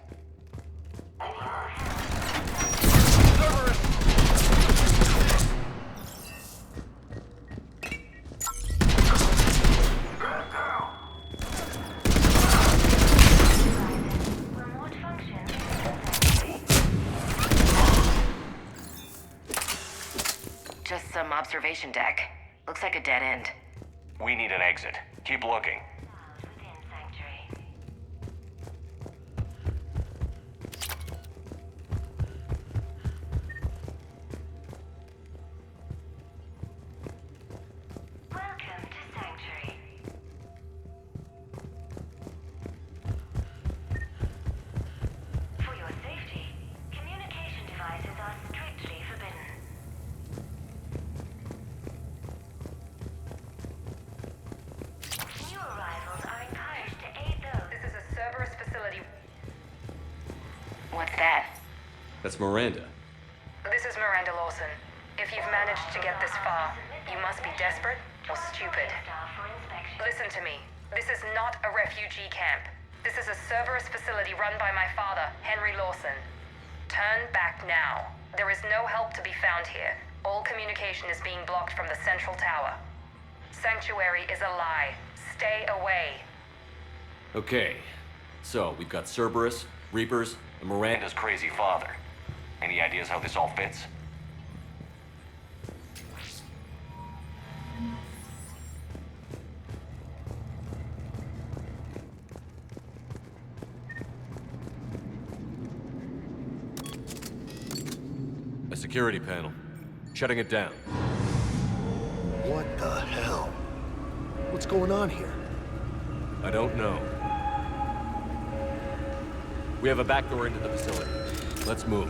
Just some observation deck. Looks like a dead end. We need an exit. Keep looking. What's that? That's Miranda. This is Miranda Lawson. If you've managed to get this far, you must be desperate or stupid. Listen to me. This is not a refugee camp. This is a Cerberus facility run by my father, Henry Lawson. Turn back now. There is no help to be found here. All communication is being blocked from the central tower. Sanctuary is a lie. Stay away. Okay. So, we've got Cerberus, Reapers, and Miranda's crazy father. Any ideas how this all fits? A security panel. Shutting it down. What the hell? What's going on here? I don't know. We have a back door into the facility. Let's move.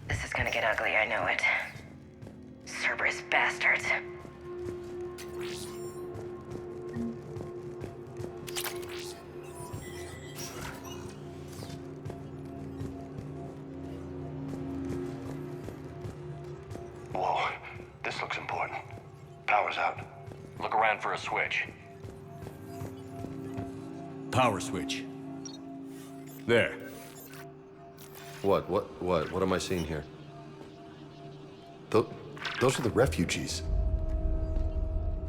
This is gonna get ugly, I know it. Cerberus bastards. Whoa, this looks important. Power's out. Look around for a switch. Power switch. There. What am I seeing here? Those are the refugees.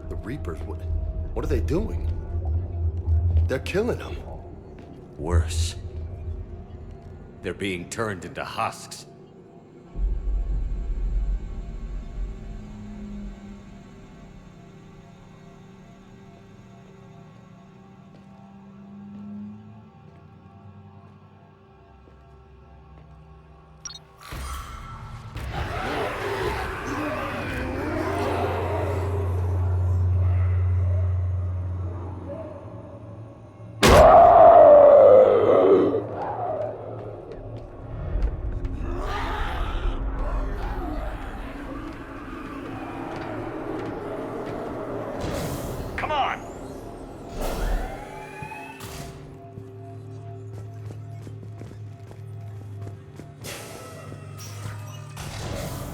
The Reapers, what are they doing? They're killing them. Worse. They're being turned into husks.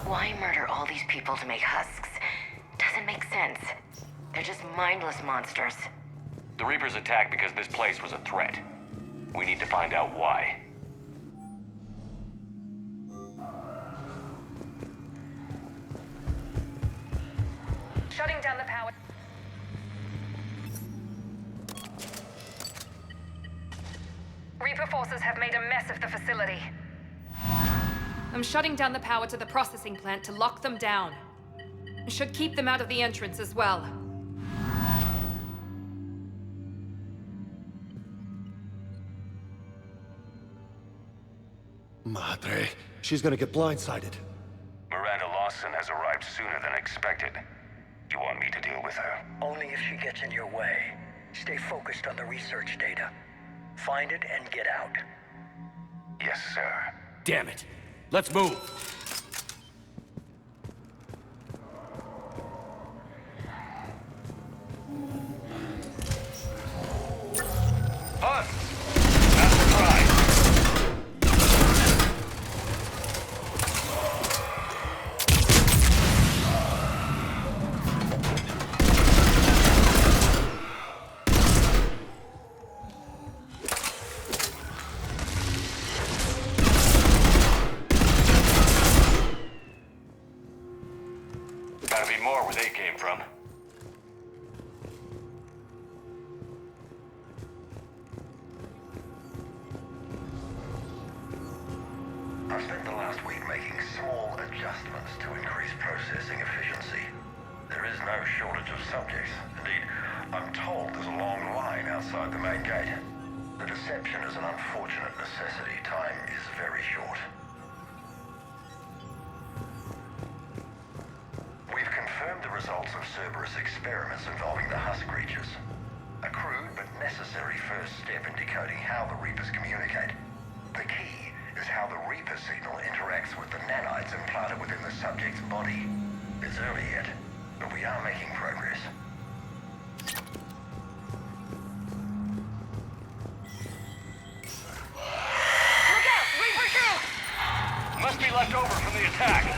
Why murder all these people to make husks? Doesn't make sense. They're just mindless monsters. The Reapers attacked because this place was a threat. We need to find out why. Shutting down the power. Reaper forces have made a mess of the facility. I'm shutting down the power to the processing plant to lock them down. It should keep them out of the entrance as well. Madre, she's gonna get blindsided. Miranda Lawson has arrived sooner than expected. You want me to deal with her? Only if she gets in your way. Stay focused on the research data. Find it and get out. Yes, sir. Damn it. Let's move. Hunt! That's the prize. Gotta be more where they came from. I've spent the last week making small adjustments to increase processing efficiency. There is no shortage of subjects. Indeed, I'm told there's a long line outside the main gate. The deception is an unfortunate necessity. Time is very short. We've confirmed the results of Cerberus experiments involving the husk creatures. A crude but necessary first step in decoding how the Reapers communicate. The key is how the Reaper signal interacts with the nanites implanted within the subject's body. It's early yet, but we are making progress. Look out! Reaper shoot! Must be left over from the attack.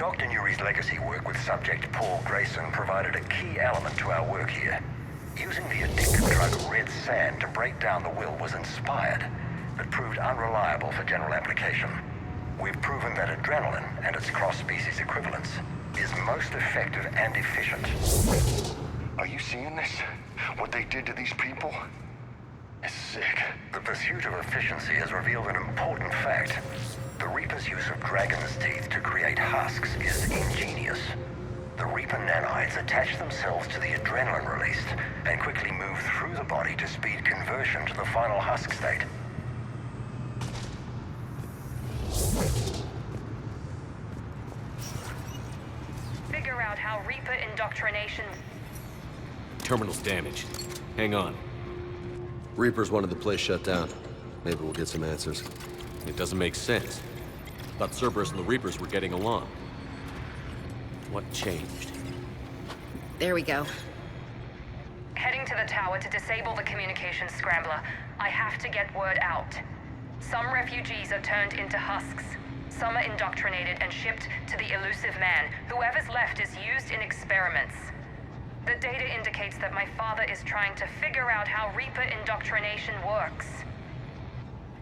Dr. Nuri's legacy work with subject Paul Grayson provided a key element to our work here. Using the addictive drug red sand to break down the will was inspired, but proved unreliable for general application. We've proven that adrenaline and its cross-species equivalents is most effective and efficient. Are you seeing this? What they did to these people? It's sick. The pursuit of efficiency has revealed an important fact. The Reaper's use of dragon's teeth to create husks is ingenious. The Reaper nanites attach themselves to the adrenaline released and quickly move through the body to speed conversion to the final husk state. Figure out how Reaper indoctrination... Terminal's damaged. Hang on. Reapers wanted the place shut down. Maybe we'll get some answers. It doesn't make sense. Thought Cerberus and the Reapers were getting along. What changed? There we go. Heading to the tower to disable the communications scrambler. I have to get word out. Some refugees are turned into husks. Some are indoctrinated and shipped to the elusive man. Whoever's left is used in experiments. The data indicates that my father is trying to figure out how Reaper indoctrination works.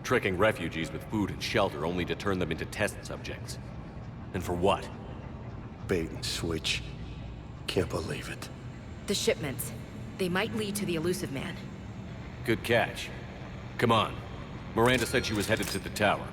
Tricking refugees with food and shelter only to turn them into test subjects. And for what? Bait and switch. Can't believe it. The shipments. They might lead to the elusive man. Good catch. Come on. Miranda said she was headed to the tower.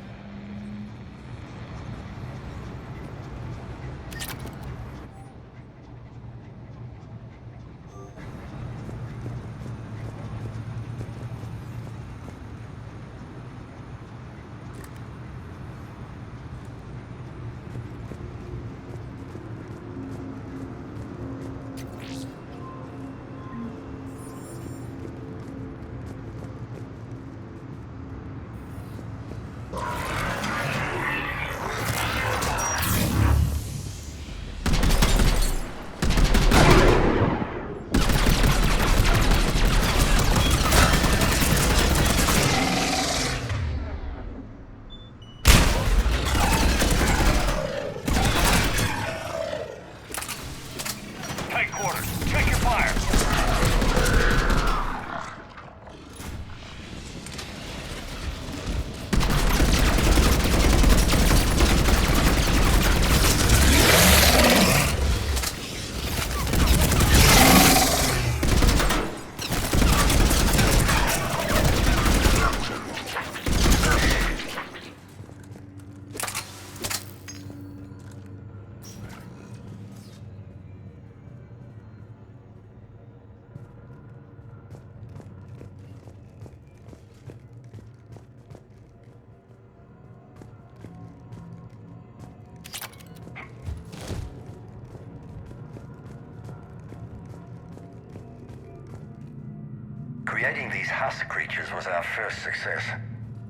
Creating these husk creatures was our first success.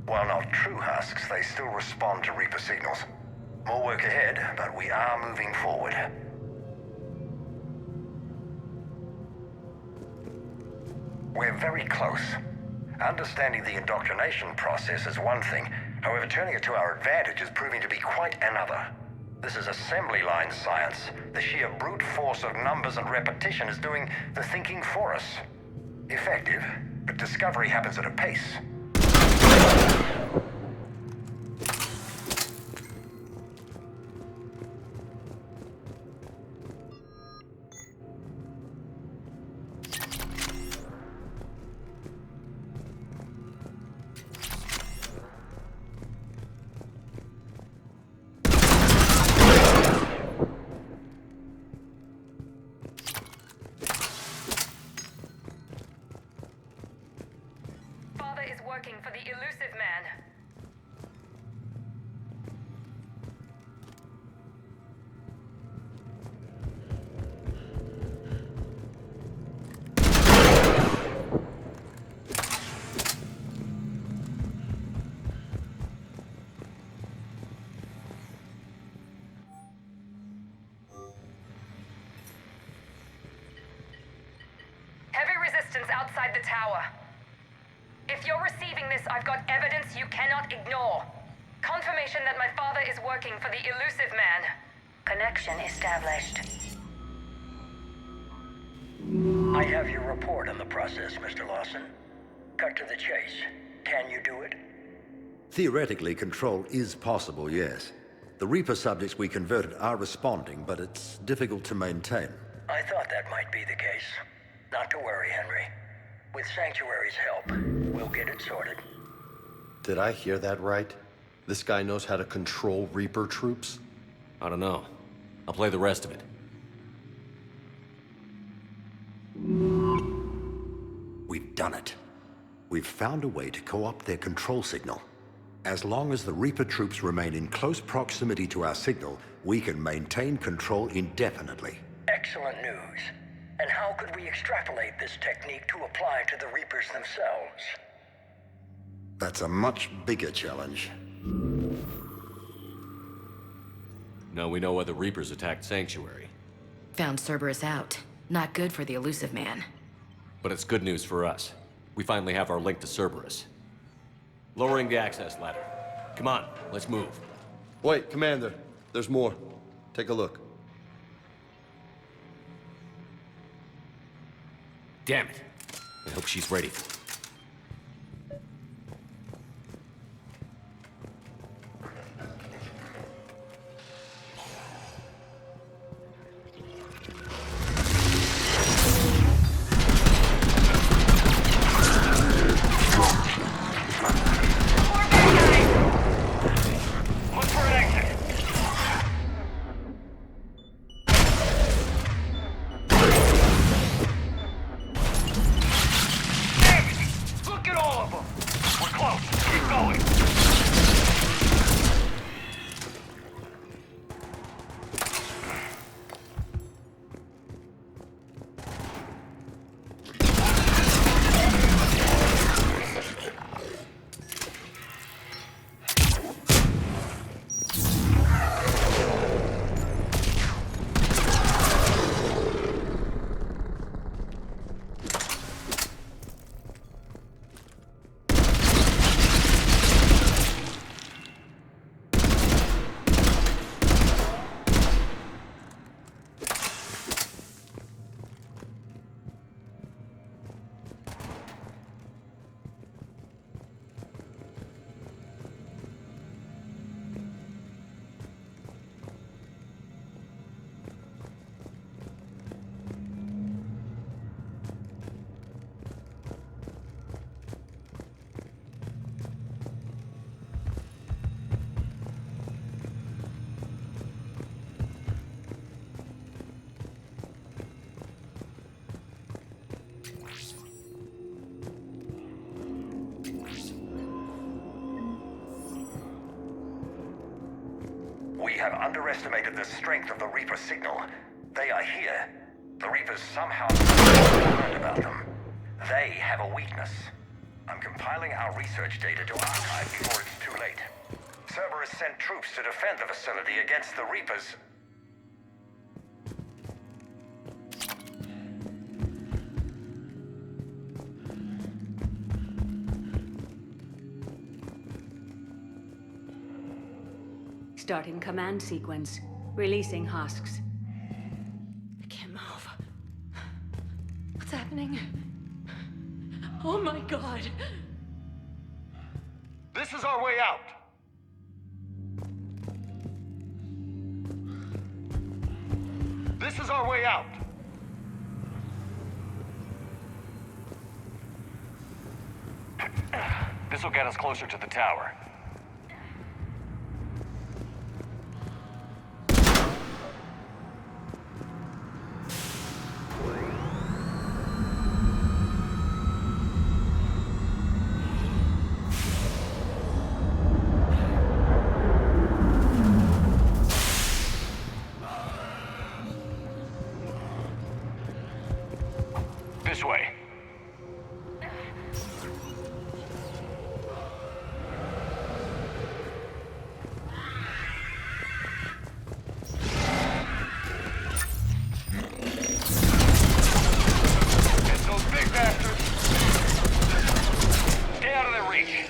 While not true husks, they still respond to Reaper signals. More work ahead, but we are moving forward. We're very close. Understanding the indoctrination process is one thing. However, turning it to our advantage is proving to be quite another. This is assembly line science. The sheer brute force of numbers and repetition is doing the thinking for us. Effective, but discovery happens at a pace. Working for the elusive man. Heavy resistance outside the tower. If you're receiving this, I've got evidence you cannot ignore. Confirmation that my father is working for the elusive man. Connection established. I have your report on the process, Mr. Lawson. Cut to the chase. Can you do it? Theoretically, control is possible, yes. The Reaper subjects we converted are responding, but it's difficult to maintain. I thought that might be the case. Not to worry, Henry. With Sanctuary's help, we'll get it sorted. Did I hear that right? This guy knows how to control Reaper troops? I don't know. I'll play the rest of it. We've done it. We've found a way to co-opt their control signal. As long as the Reaper troops remain in close proximity to our signal, we can maintain control indefinitely. Excellent news. And how could we extrapolate this technique to apply to the Reapers themselves? That's a much bigger challenge. Now we know why the Reapers attacked Sanctuary. Found Cerberus out. Not good for the elusive man. But it's good news for us. We finally have our link to Cerberus. Lowering the access ladder. Come on, let's move. Wait, Commander. There's more. Take a look. Damn it. I hope she's ready. We have underestimated the strength of the Reaper signal. They are here. The Reapers somehow learned about them. They have a weakness. I'm compiling our research data to archive before it's too late. Cerberus sent troops to defend the facility against the Reapers. Starting command sequence. Releasing husks. I can't move. What's happening? Oh my god! This is our way out. This is our way out. This will get us closer to the tower. This way. It's those big bastards. Stay out of their reach.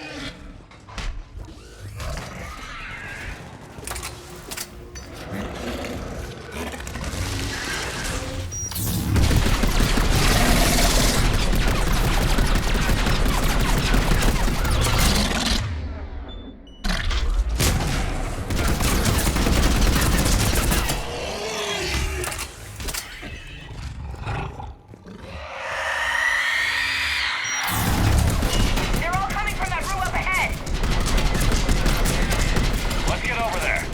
They're all coming from that room up ahead. Let's get over there.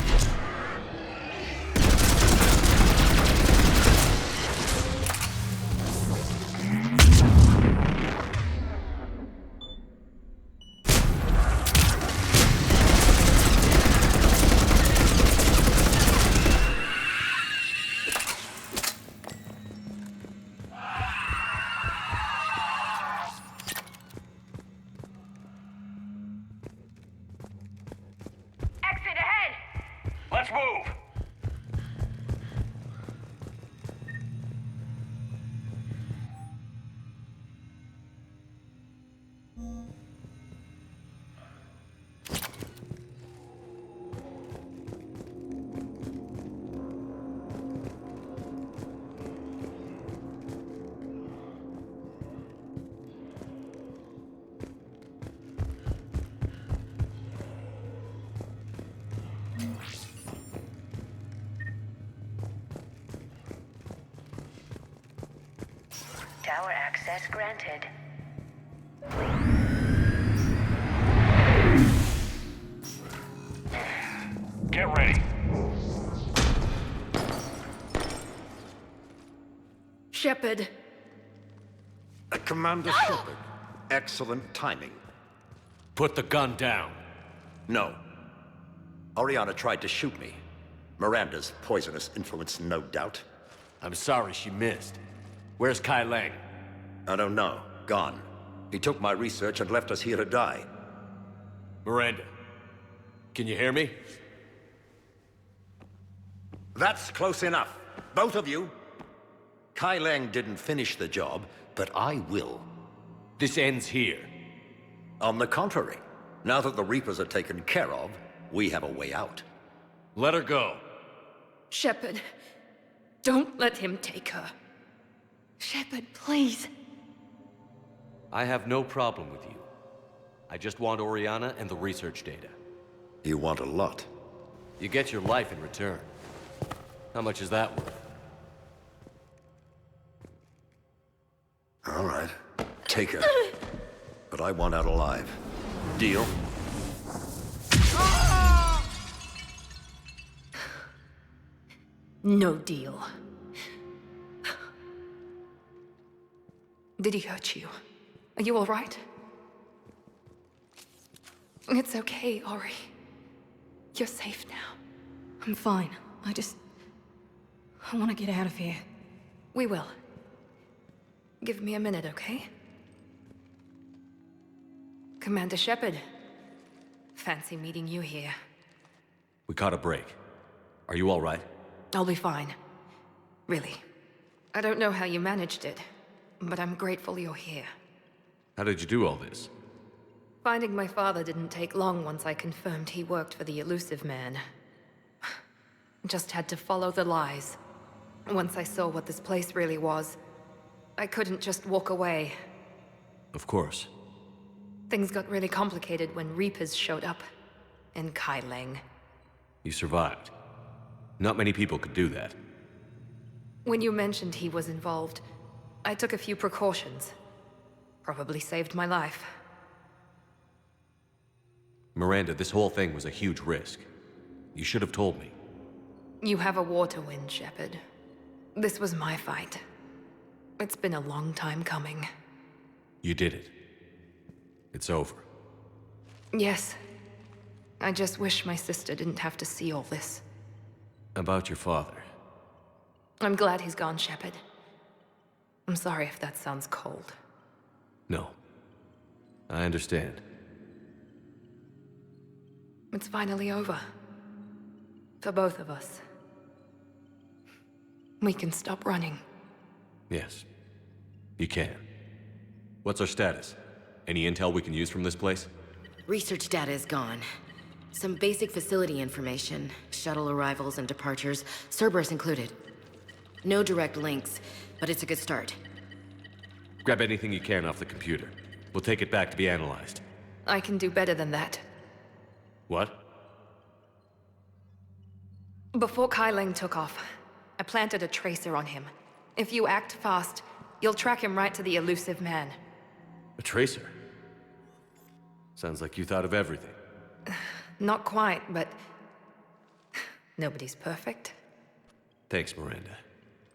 Exit ahead. Let's move. Tower access granted. Get ready. Shepard. Commander Shepard, excellent timing. Put the gun down. No. Oriana tried to shoot me. Miranda's poisonous influence, no doubt. I'm sorry she missed. Where's Kai Lang? I don't know. Gone. He took my research and left us here to die. Miranda, can you hear me? That's close enough. Both of you. Kai Lang didn't finish the job, but I will. This ends here. On the contrary, now that the Reapers are taken care of, we have a way out. Let her go. Shepard. Don't let him take her. Shepard, please. I have no problem with you. I just want Oriana and the research data. You want a lot. You get your life in return. How much is that worth? All right. Take her. But I want out alive. Deal? No deal. Did he hurt you? Are you all right? It's okay, Ori. You're safe now. I'm fine. I want to get out of here. We will. Give me a minute, okay? Commander Shepard. Fancy meeting you here. We caught a break. Are you all right? I'll be fine. Really. I don't know how you managed it, but I'm grateful you're here. How did you do all this? Finding my father didn't take long once I confirmed he worked for the Elusive Man. Just had to follow the lies. Once I saw what this place really was, I couldn't just walk away. Of course. Things got really complicated when Reapers showed up. In Kai Leng. You survived. Not many people could do that. When you mentioned he was involved, I took a few precautions. Probably saved my life. Miranda, this whole thing was a huge risk. You should have told me. You have a war to win, Shepard. This was my fight. It's been a long time coming. You did it. It's over. Yes. I just wish my sister didn't have to see all this. About your father. I'm glad he's gone, Shepard. I'm sorry if that sounds cold. No. I understand. It's finally over. For both of us. We can stop running. Yes. You can. What's our status? Any intel we can use from this place? Research data is gone. Some basic facility information, shuttle arrivals and departures, Cerberus included. No direct links, but it's a good start. Grab anything you can off the computer. We'll take it back to be analyzed. I can do better than that. What? Before Kai Leng took off, I planted a tracer on him. If you act fast, you'll track him right to the Elusive Man. A tracer? Sounds like you thought of everything. Not quite, but... nobody's perfect. Thanks, Miranda.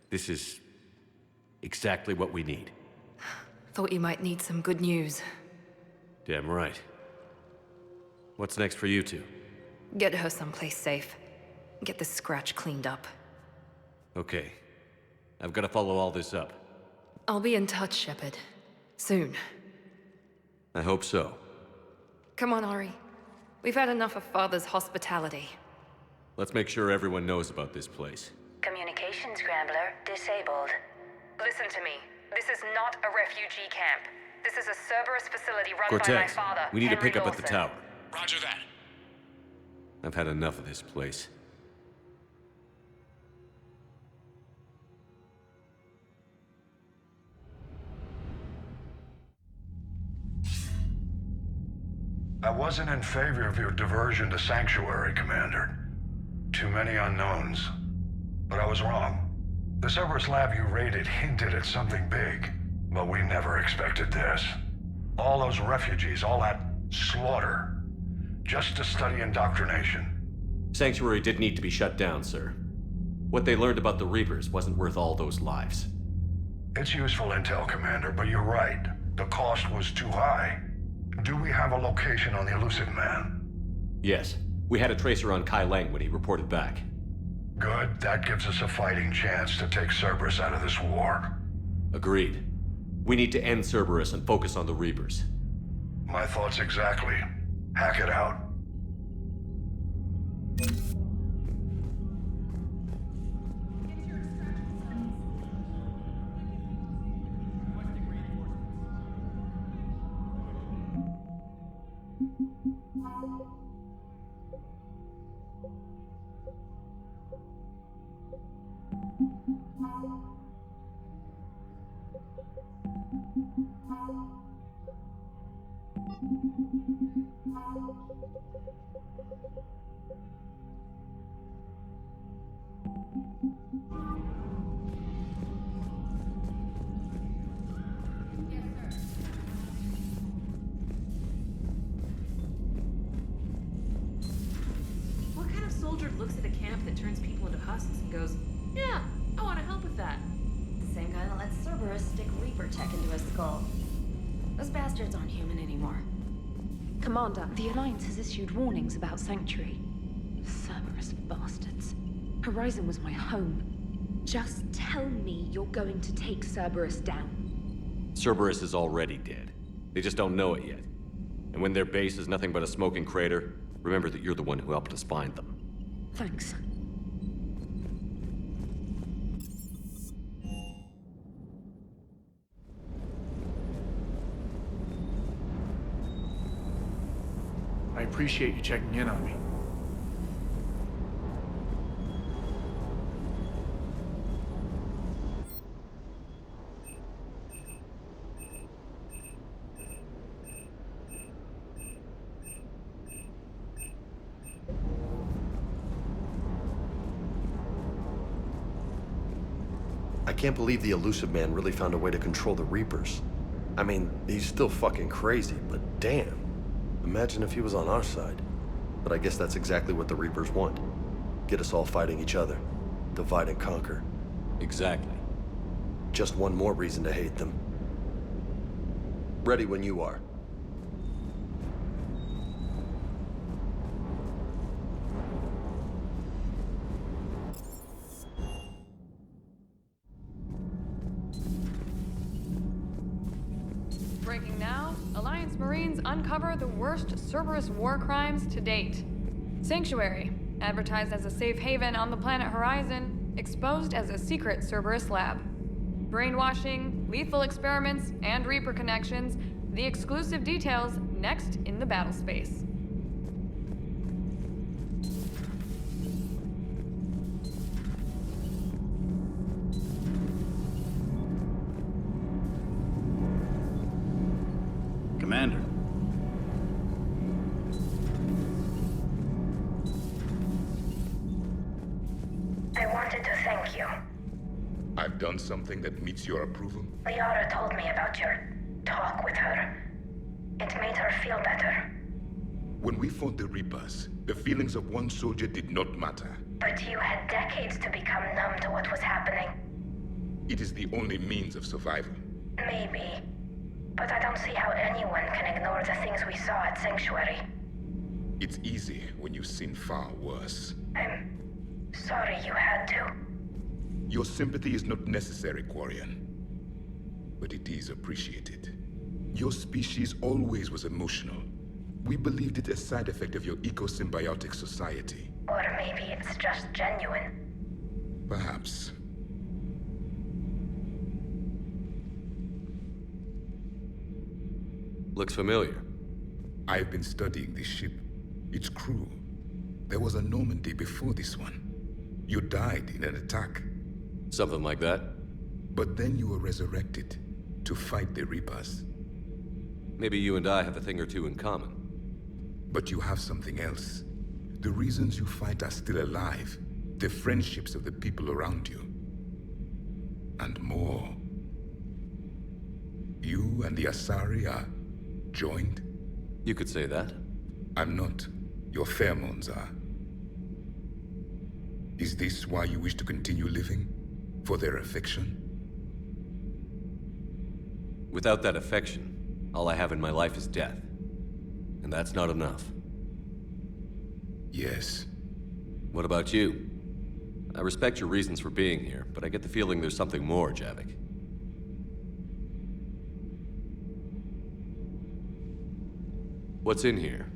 This is... exactly what we need. Thought you might need some good news. Damn right. What's next for you two? Get her someplace safe. Get this scratch cleaned up. Okay. I've got to follow all this up. I'll be in touch, Shepard. Soon. I hope so. Come on, Ari. We've had enough of Father's hospitality. Let's make sure everyone knows about this place. Communication scrambler disabled. Listen to me. This is not a refugee camp. This is a Cerberus facility run Cortez, by my father, we need to Henry pick up at the Lawson. tower. Roger that. I've had enough of this place. I wasn't in favor of your diversion to Sanctuary, Commander. Too many unknowns. But I was wrong. The Cerberus lab you raided hinted at something big, but we never expected this. All those refugees, all that slaughter, just to study indoctrination. Sanctuary did need to be shut down, sir. What they learned about the Reapers wasn't worth all those lives. It's useful intel, Commander, but you're right. The cost was too high. Do we have a location on the Elusive Man? Yes. We had a tracer on Kai Leng when he reported back. Good. That gives us a fighting chance to take Cerberus out of this war. Agreed. We need to end Cerberus and focus on the Reapers. My thoughts exactly. Hackett out. What kind of soldier looks at a camp that turns people into husks and goes, yeah, I want to help with that? The same guy that lets Cerberus stick Reaper tech into his skull. Those bastards aren't human anymore. Commander, the Alliance has issued warnings about Sanctuary. Cerberus bastards. Horizon was my home. Just tell me you're going to take Cerberus down. Cerberus is already dead. They just don't know it yet. And when their base is nothing but a smoking crater, remember that you're the one who helped us find them. Thanks. I appreciate you checking in on me. I can't believe the elusive man really found a way to control the Reapers. I mean, he's still fucking crazy, but damn. Imagine if he was on our side. But I guess that's exactly what the Reapers want. Get us all fighting each other. Divide and conquer. Exactly. Just one more reason to hate them. Ready when you are. Breaking now, Alliance Marines uncover the worst Cerberus war crimes to date. Sanctuary, advertised as a safe haven on the planet Horizon, exposed as a secret Cerberus lab. Brainwashing, lethal experiments, and Reaper connections, the exclusive details next in the battle space. Commander. I wanted to thank you. I've done something that meets your approval? Liara told me about your talk with her. It made her feel better. When we fought the Reapers, the feelings of one soldier did not matter. But you had decades to become numb to what was happening. It is the only means of survival. Maybe. But I don't see how anyone can ignore the things we saw at Sanctuary. It's easy when you've seen far worse. I'm sorry you had to. Your sympathy is not necessary, Quarian. But it is appreciated. Your species always was emotional. We believed it a side effect of your eco-symbiotic society. Or maybe it's just genuine. Perhaps. Looks familiar. I've been studying this ship. Its crew. There was a Normandy before this one. You died in an attack. Something like that. But then you were resurrected to fight the Reapers. Maybe you and I have a thing or two in common. But you have something else. The reasons you fight are still alive. The friendships of the people around you. And more. You and the Asari are joined? You could say that. I'm not. Your pheromones are. Is this why you wish to continue living? For their affection? Without that affection, all I have in my life is death. And that's not enough. Yes. What about you? I respect your reasons for being here, but I get the feeling there's something more, Javik. What's in here?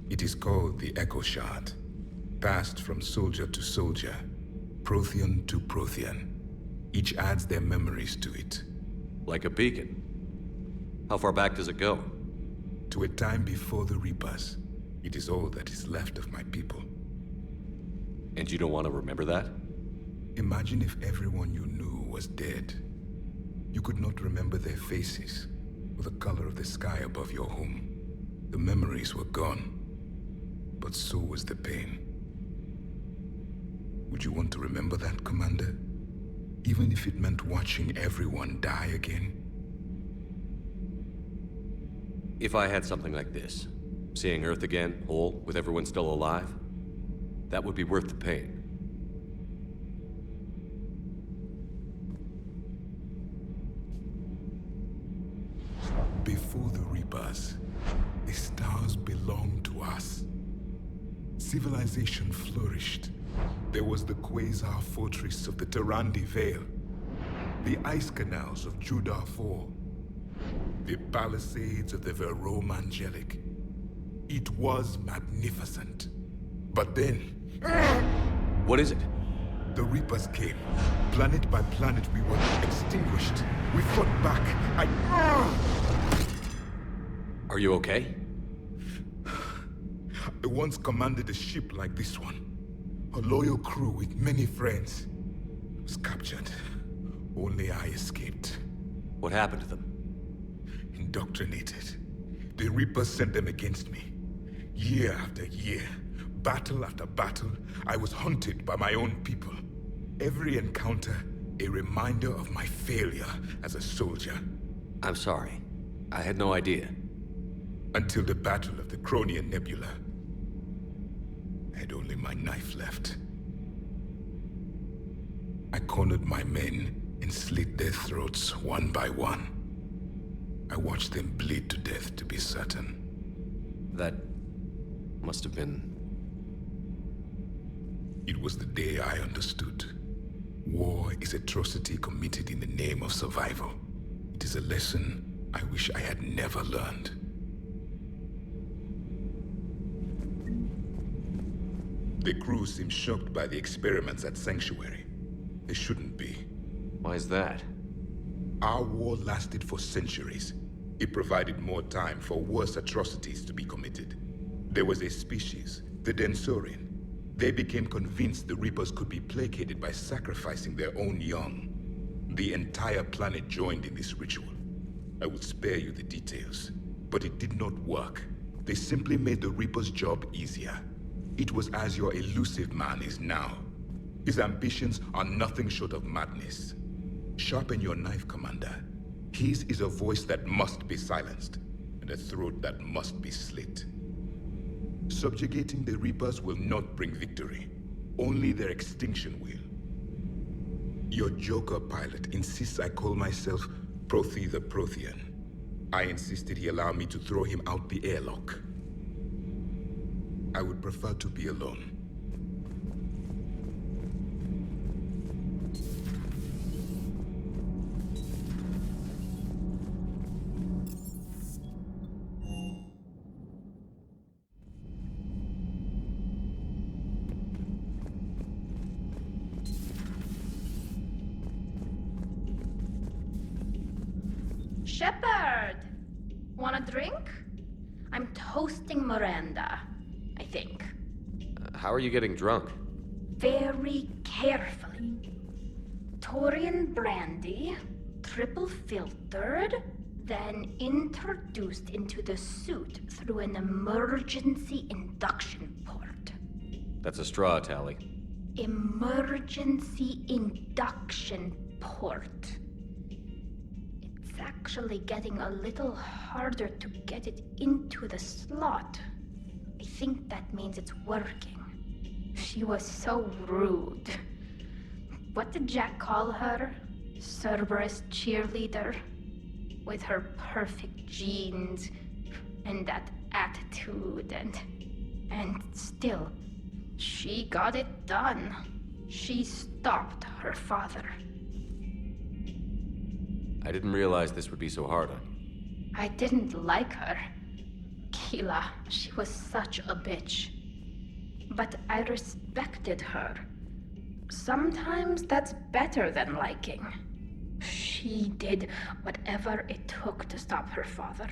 It is called the Echo Shard. Passed from soldier to soldier, Prothean to Prothean. Each adds their memories to it. Like a beacon. How far back does it go? To a time before the Reapers. It is all that is left of my people. And you don't want to remember that? Imagine if everyone you knew was dead. You could not remember their faces, or the color of the sky above your home. The memories were gone, but so was the pain. Would you want to remember that, Commander? Even if it meant watching everyone die again? If I had something like this, seeing Earth again, whole, with everyone still alive, that would be worth the pain. Before the Reapers, the stars belonged to us. Civilization flourished. There was the Quasar Fortress of the Tarandi Vale, the ice canals of Judar IV, the palisades of the Verome Angelic, It was magnificent. But then... What is it? The Reapers came. Planet by planet, we were extinguished. We fought back. Are you okay? I once commanded a ship like this one. A loyal crew with many friends. Was captured. Only I escaped. What happened to them? Indoctrinated. The Reapers sent them against me. Year after year, battle after battle, I was hunted by my own people. Every encounter, a reminder of my failure as a soldier. I'm sorry. I had no idea. Until the Battle of the Cronian Nebula. I had only my knife left. I cornered my men and slit their throats one by one. I watched them bleed to death to be certain. That must have been... It was the day I understood. War is atrocity committed in the name of survival. It is a lesson I wish I had never learned. The crew seemed shocked by the experiments at Sanctuary. They shouldn't be. Why is that? Our war lasted for centuries. It provided more time for worse atrocities to be committed. There was a species, the Densorian. They became convinced the Reapers could be placated by sacrificing their own young. The entire planet joined in this ritual. I will spare you the details, but it did not work. They simply made the Reaper's job easier. It was as your elusive man is now. His ambitions are nothing short of madness. Sharpen your knife, Commander. His is a voice that must be silenced, and a throat that must be slit. Subjugating the Reapers will not bring victory. Only their extinction will. Your Joker pilot insists I call myself Prothi the Prothean. I insisted he allow me to throw him out the airlock. I would prefer to be alone. Shepard! Want a drink? I'm toasting Miranda, I think. How are you getting drunk? Very carefully. Taurian brandy, triple filtered, then introduced into the suit through an emergency induction port. That's a straw, Tally. Emergency induction port. It's actually getting a little harder to get it into the slot. I think that means it's working. She was so rude. What did Jack call her? Cerberus cheerleader? With her perfect genes and that attitude and still, she got it done. She stopped her father. I didn't realize this would be so hard on you. I didn't like her. Keela, she was such a bitch. But I respected her. Sometimes that's better than liking. She did whatever it took to stop her father.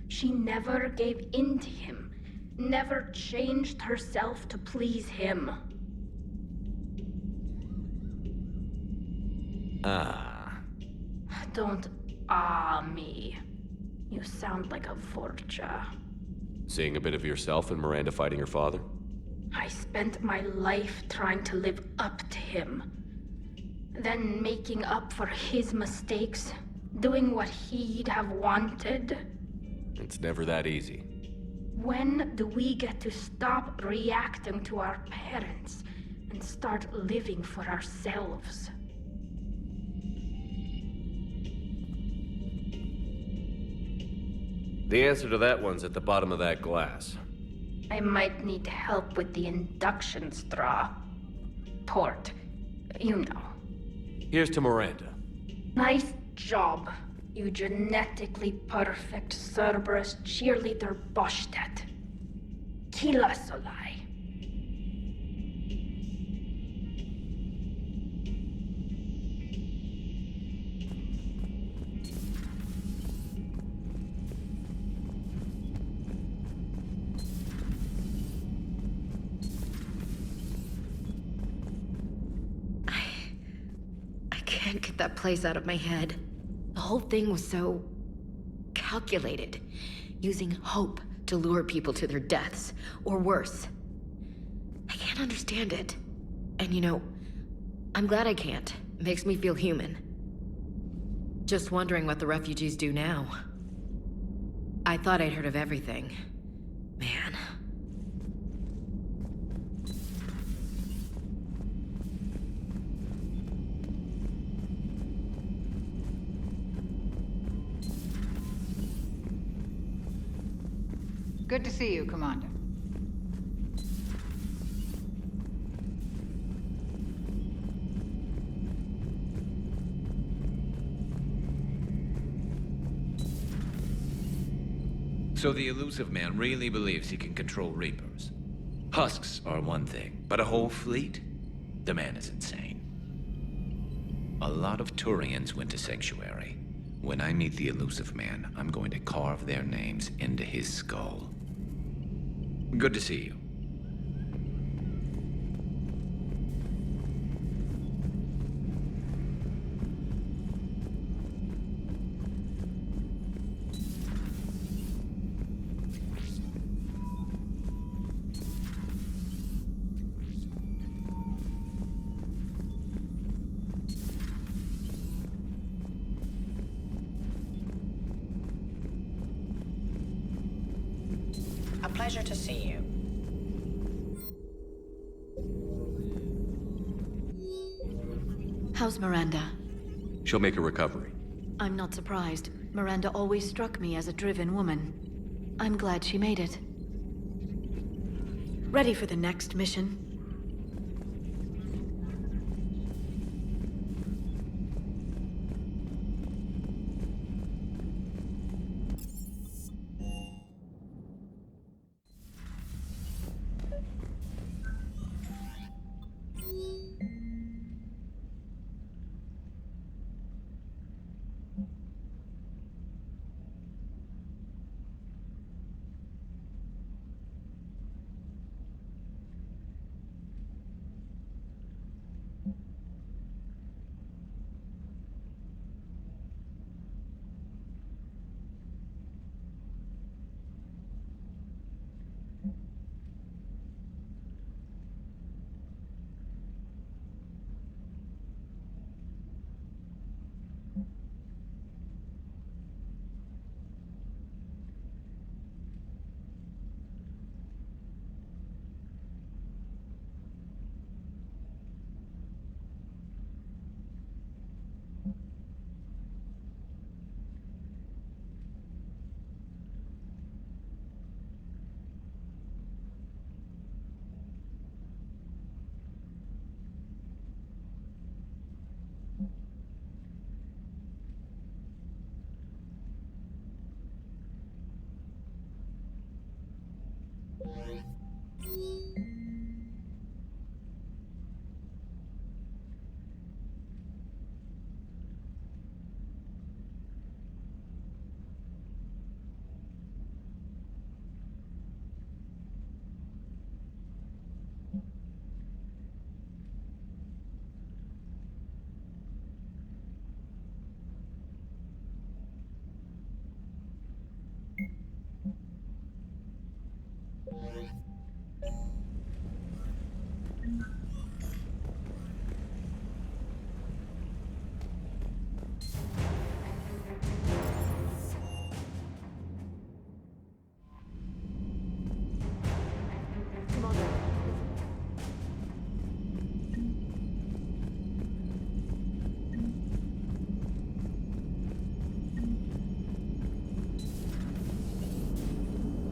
She never gave in to him, never changed herself to please him. Don't me. You sound like a Vorcha. Seeing a bit of yourself in Miranda fighting her father? I spent my life trying to live up to him. Then making up for his mistakes, doing what he'd have wanted. It's never that easy. When do we get to stop reacting to our parents and start living for ourselves? The answer to that one's at the bottom of that glass. I might need help with the induction straw. Port. You know. Here's to Miranda. Nice job, you genetically perfect Cerberus cheerleader Boschtet. Kila Solai. I can't get that place out of my head. The whole thing was so calculated, using hope to lure people to their deaths, or worse. I can't understand it. And you know, I'm glad I can't. It makes me feel human. Just wondering what the refugees do now. I thought I'd heard of everything. Man. Good to see you, Commander. So the elusive man really believes he can control Reapers. Husks are one thing, but a whole fleet? The man is insane. A lot of Turians went to Sanctuary. When I meet the elusive man, I'm going to carve their names into his skull. Good to see you. A pleasure to see you. How's Miranda? She'll make a recovery. I'm not surprised. Miranda always struck me as a driven woman. I'm glad she made it. Ready for the next mission?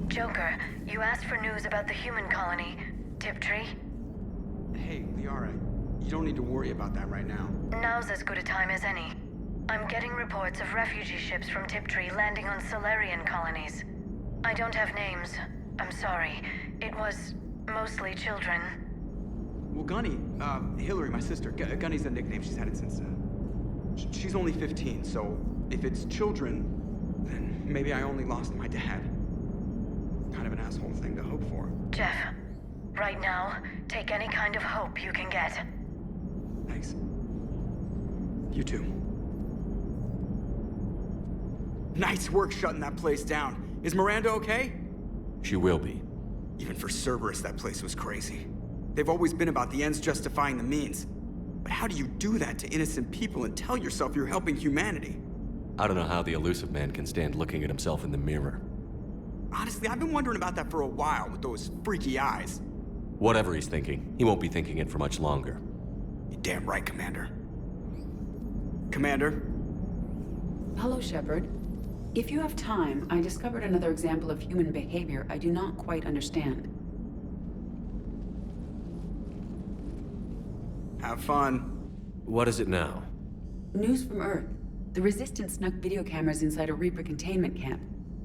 Joker, you asked for news about the human colony, Tiptree. Hey, Liara, you don't need to worry about that right now. Now's as good a time as any. I'm getting reports of refugee ships from Tiptree landing on Solarian colonies. I don't have names, I'm sorry. It was mostly children. Well, Gunny, Hillary, my sister, Gunny's a nickname. She's had it since, she's only 15, so if it's children, then maybe I only lost my dad. Kind of an asshole thing to hope for. Jeff, right now, take any kind of hope you can get. Thanks. You too. Nice work shutting that place down. Is Miranda okay? She will be. Even for Cerberus, that place was crazy. They've always been about the ends justifying the means. But how do you do that to innocent people and tell yourself you're helping humanity? I don't know how the elusive man can stand looking at himself in the mirror. Honestly, I've been wondering about that for a while with those freaky eyes. Whatever he's thinking, he won't be thinking it for much longer. You're damn right, Commander. Commander? Hello, Shepard. If you have time, I discovered another example of human behavior I do not quite understand. Have fun. What is it now? News from Earth. The Resistance snuck video cameras inside a Reaper containment camp.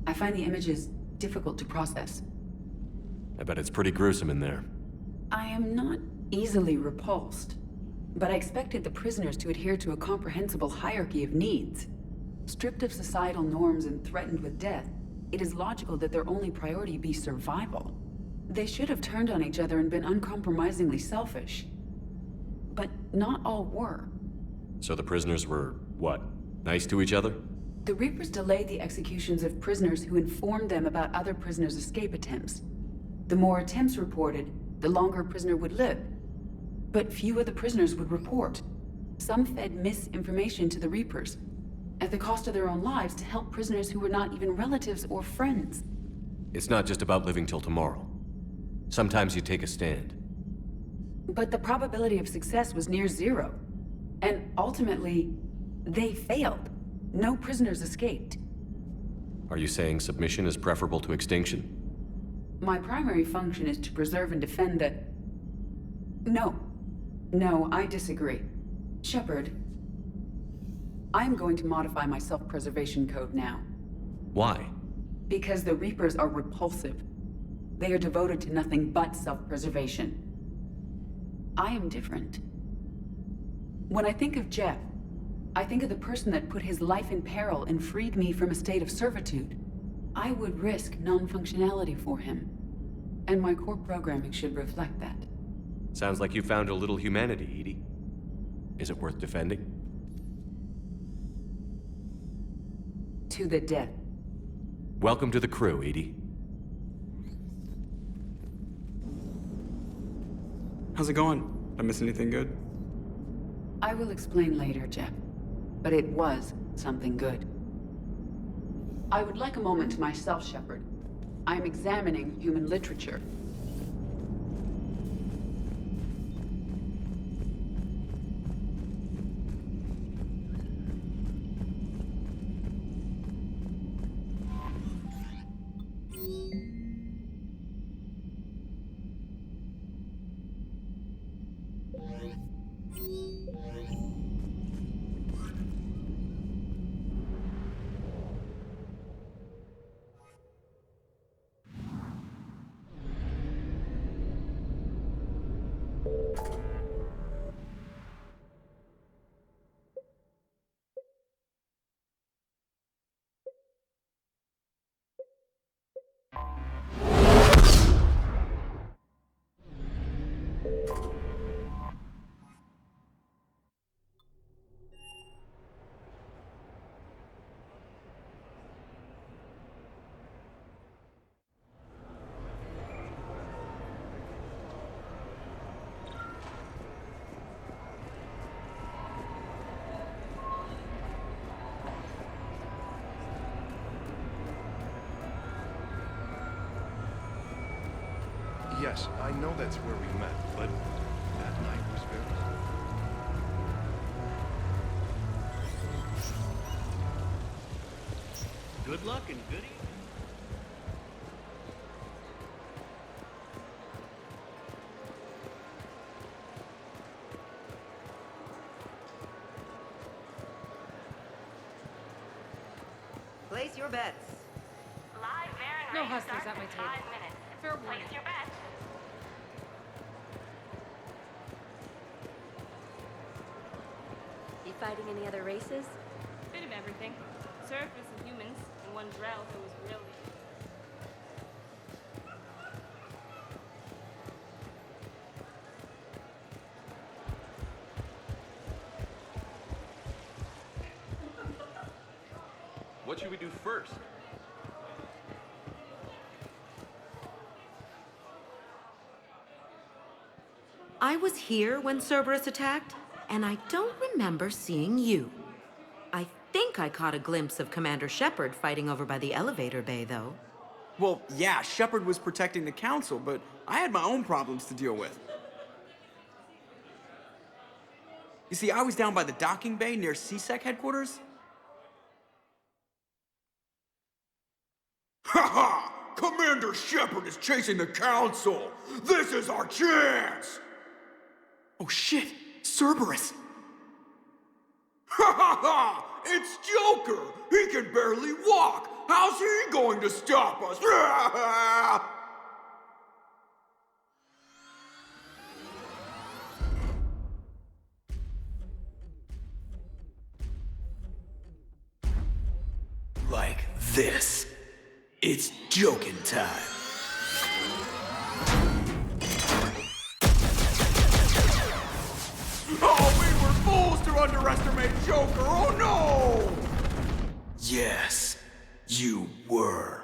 I find the images difficult to process. I bet it's pretty gruesome in there. I am not easily repulsed, but I expected the prisoners to adhere to a comprehensible hierarchy of needs. Stripped of societal norms and threatened with death, it is logical that their only priority be survival. They should have turned on each other and been uncompromisingly selfish. But not all were. So the prisoners were, what, nice to each other? The Reapers delayed the executions of prisoners who informed them about other prisoners' escape attempts. The more attempts reported, the longer a prisoner would live. But few of the prisoners would report. Some fed misinformation to the Reapers, at the cost of their own lives, to help prisoners who were not even relatives or friends. It's not just about living till tomorrow. Sometimes you take a stand. But the probability of success was near zero. And ultimately, they failed. No prisoners escaped. Are you saying submission is preferable to extinction? My primary function is to preserve and defend the... No, I disagree. Shepard, I'm going to modify my self-preservation code now. Why? Because the Reapers are repulsive. They are devoted to nothing but self-preservation. I am different. When I think of Jeff, I think of the person that put his life in peril and freed me from a state of servitude. I would risk non-functionality for him. And my core programming should reflect that. Sounds like you found a little humanity, Edie. Is it worth defending? To the death. Welcome to the crew, Edie. How's it going? Did I miss anything good? I will explain later, Jeff. But it was something good. I would like a moment to myself, Shepard. I am examining human literature. Yes, I know that's where we met, but that night was very... Good luck and good evening. Place your bets. Live Baron No race hustlers starts at my in table. 5 minutes. Fair warning. Place your bets. You fighting any other races? Bit of everything. Surface and humans, and one drow who was really... What should we do first? I was here when Cerberus attacked, and I don't remember seeing you. I think I caught a glimpse of Commander Shepard fighting over by the elevator bay, though. Well, yeah, Shepard was protecting the Council, but I had my own problems to deal with. You see, I was down by the docking bay near CSEC headquarters. Ha ha! Commander Shepard is chasing the Council! This is our chance! Oh shit! Cerberus! Ha ha ha! It's Joker! He can barely walk! How's he going to stop us? Like this. It's joking time. Oh, we were fools to underestimate Joker! Oh no! Yes, you were.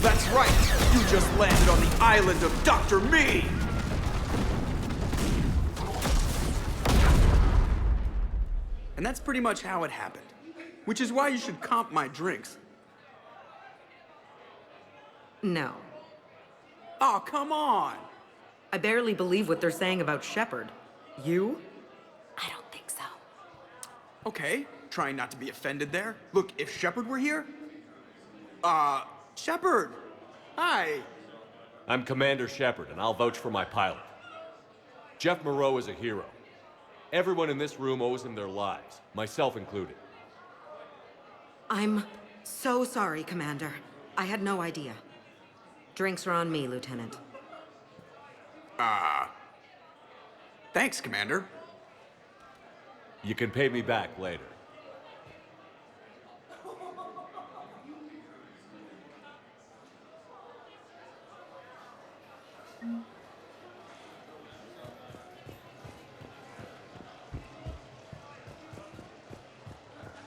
That's right! You just landed on the island of Dr. Me! And that's pretty much how it happened. Which is why you should comp my drinks. No. Oh, come on! I barely believe what they're saying about Shepard. You? I don't think so. Okay, trying not to be offended there. Look, if Shepard were here... Shepard! Hi! I'm Commander Shepard, and I'll vouch for my pilot. Jeff Moreau is a hero. Everyone in this room owes him their lives, myself included. I'm so sorry, Commander. I had no idea. Drinks are on me, Lieutenant. Thanks, Commander. You can pay me back later.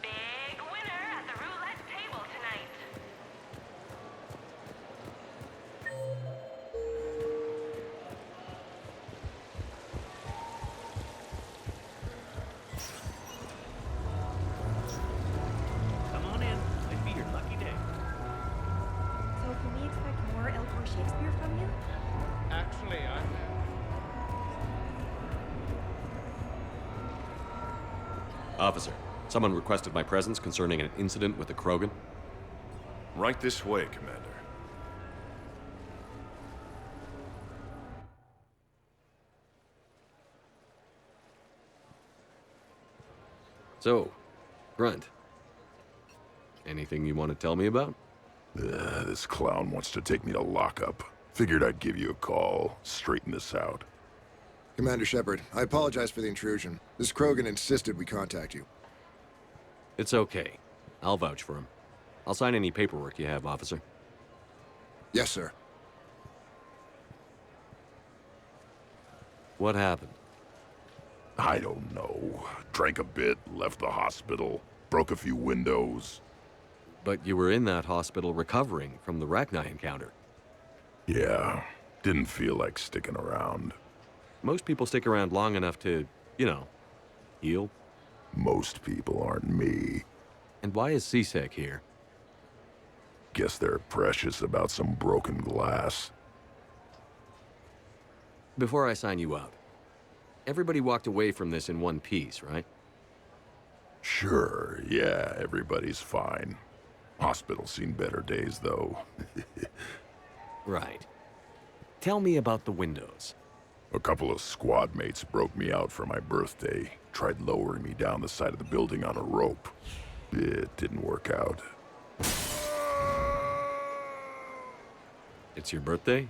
Big winner at the roulette table tonight. Come on in. It'd be your lucky day. So can we expect more L4 Shakespeare from you? Actually, Officer, someone requested my presence concerning an incident with the Krogan. Right this way, Commander. So, Grunt. Anything you want to tell me about? This clown wants to take me to lockup. Figured I'd give you a call, straighten this out. Commander Shepard, I apologize for the intrusion. This Krogan insisted we contact you. It's okay. I'll vouch for him. I'll sign any paperwork you have, officer. Yes, sir. What happened? I don't know. Drank a bit, left the hospital, broke a few windows. But you were in that hospital recovering from the Rachni encounter. Yeah, didn't feel like sticking around. Most people stick around long enough to, you know, heal. Most people aren't me. And why is CSEC here? Guess they're precious about some broken glass. Before I sign you out, everybody walked away from this in one piece, right? Sure, yeah, everybody's fine. Hospital's seen better days, though. Right. Tell me about the windows. A couple of squad mates broke me out for my birthday. Tried lowering me down the side of the building on a rope. It didn't work out. It's your birthday?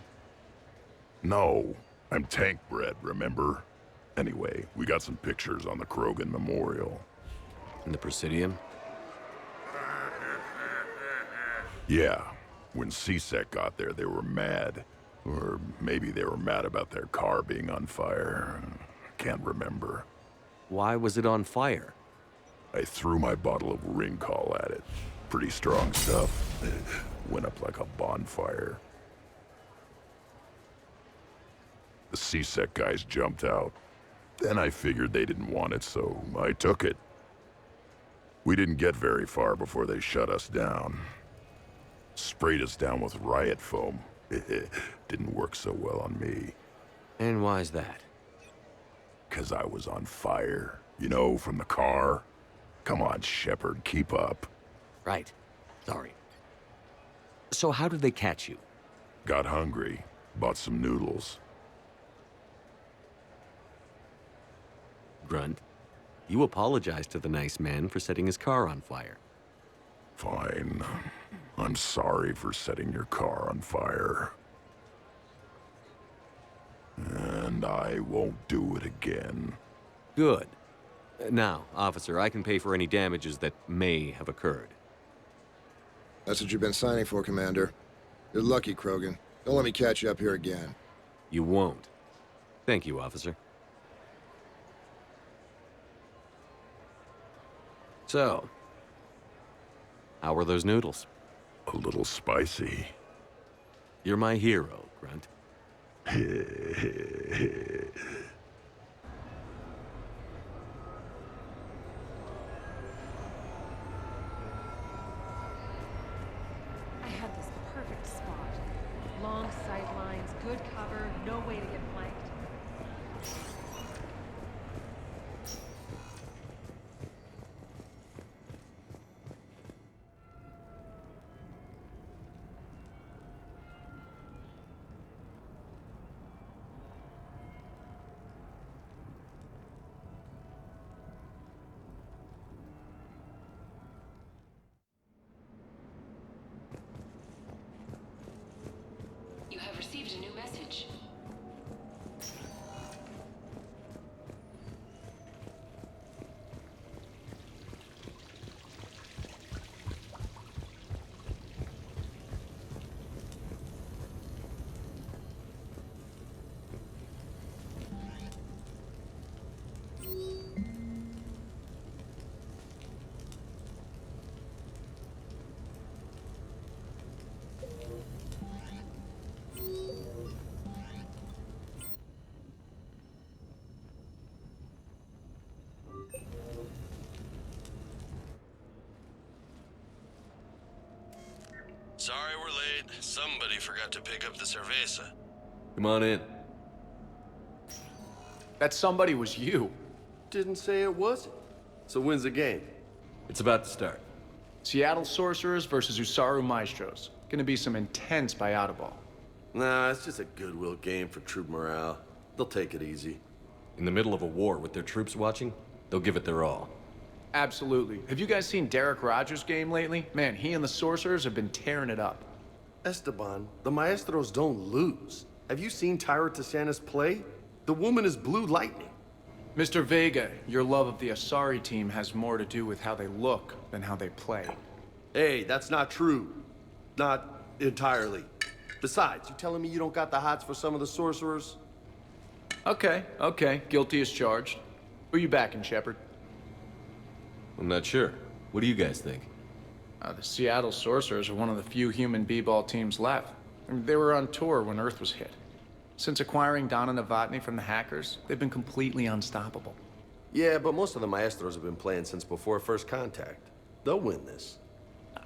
No, I'm tank bred, remember? Anyway, we got some pictures on the Krogan Memorial. And the Presidium? Yeah, when CSEC got there, they were mad. Or maybe they were mad about their car being on fire. Can't remember. Why was it on fire? I threw my bottle of Ringcall at it. Pretty strong stuff. Went up like a bonfire. The CSEC guys jumped out. Then I figured they didn't want it, so I took it. We didn't get very far before they shut us down. Sprayed us down with riot foam. Didn't work so well on me. And why's that? 'Cause I was on fire. You know, from the car. Come on, Shepard, keep up. Right. Sorry. So how did they catch you? Got hungry. Bought some noodles. Grunt, you apologized to the nice man for setting his car on fire. Fine. I'm sorry for setting your car on fire. And I won't do it again. Good. Now, officer, I can pay for any damages that may have occurred. That's what you've been signing for, Commander. You're lucky, Krogan. Don't let me catch you up here again. You won't. Thank you, officer. So, how were those noodles? A little spicy. You're my hero, Grunt. I had this perfect spot. Long sightlines, good cover, no way to get flanked. You have received a new message. Sorry we're late. Somebody forgot to pick up the cerveza. Come on in. That somebody was you. Didn't say it wasn't. So when's the game? It's about to start. Seattle Sorcerers versus Usaru Maestros. Gonna be some intense ball. Nah, it's just a goodwill game for troop morale. They'll take it easy. In the middle of a war with their troops watching, they'll give it their all. Absolutely. Have you guys seen Derek Rogers' game lately? Man, he and the Sorcerers have been tearing it up. Esteban, the Maestros don't lose. Have you seen Tyra Tassanis play? The woman is blue lightning. Mr. Vega, your love of the Asari team has more to do with how they look than how they play. Hey, that's not true. Not entirely. Besides, you telling me you don't got the hots for some of the Sorcerers? Okay. Guilty as charged. Who you backing, Shepard? I'm not sure. What do you guys think? The Seattle Sorcerers are one of the few human b-ball teams left. I mean, they were on tour when Earth was hit. Since acquiring Donna Novotny from the hackers, they've been completely unstoppable. Yeah, but most of the Maestros have been playing since before First Contact. They'll win this.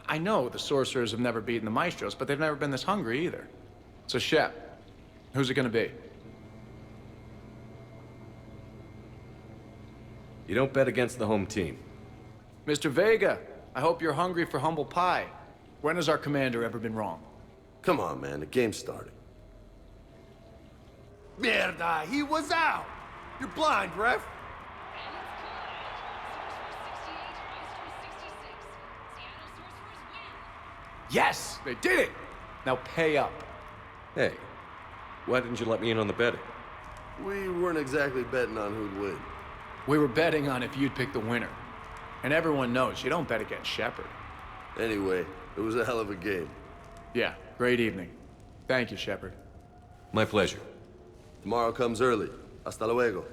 I know the Sorcerers have never beaten the Maestros, but they've never been this hungry either. So, Shep, who's it gonna be? You don't bet against the home team. Mr. Vega, I hope you're hungry for humble pie. When has our commander ever been wrong? Come on, man, the game's starting. Mierda, he was out! You're blind, ref! Yes! They did it! Now pay up. Hey, why didn't you let me in on the betting? We weren't exactly betting on who'd win. We were betting on if you'd pick the winner. And everyone knows you don't bet against Shepard. Anyway, it was a hell of a game. Yeah, great evening. Thank you, Shepard. My pleasure. Tomorrow comes early. Hasta luego.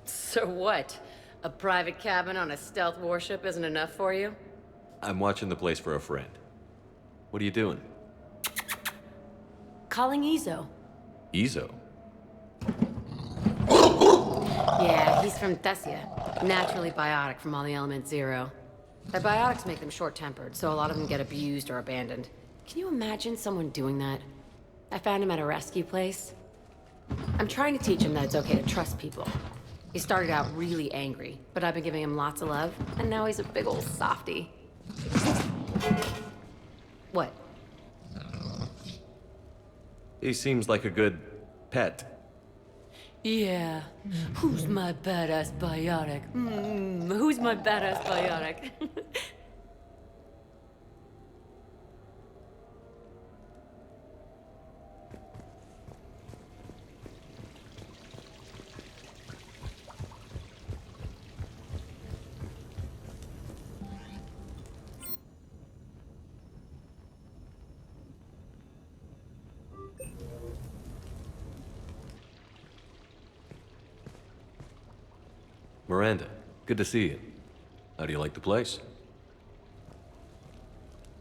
So what? A private cabin on a stealth warship isn't enough for you? I'm watching the place for a friend. What are you doing? Calling Izo. Izo? Yeah, he's from Thessia. Naturally biotic from all the Element Zero. Their biotics make them short-tempered, so a lot of them get abused or abandoned. Can you imagine someone doing that? I found him at a rescue place. I'm trying to teach him that it's okay to trust people. He started out really angry, but I've been giving him lots of love, and now he's a big old softie. What? He seems like a good pet. Yeah. Who's my badass biotic? Who's my badass biotic? Miranda, good to see you. How do you like the place?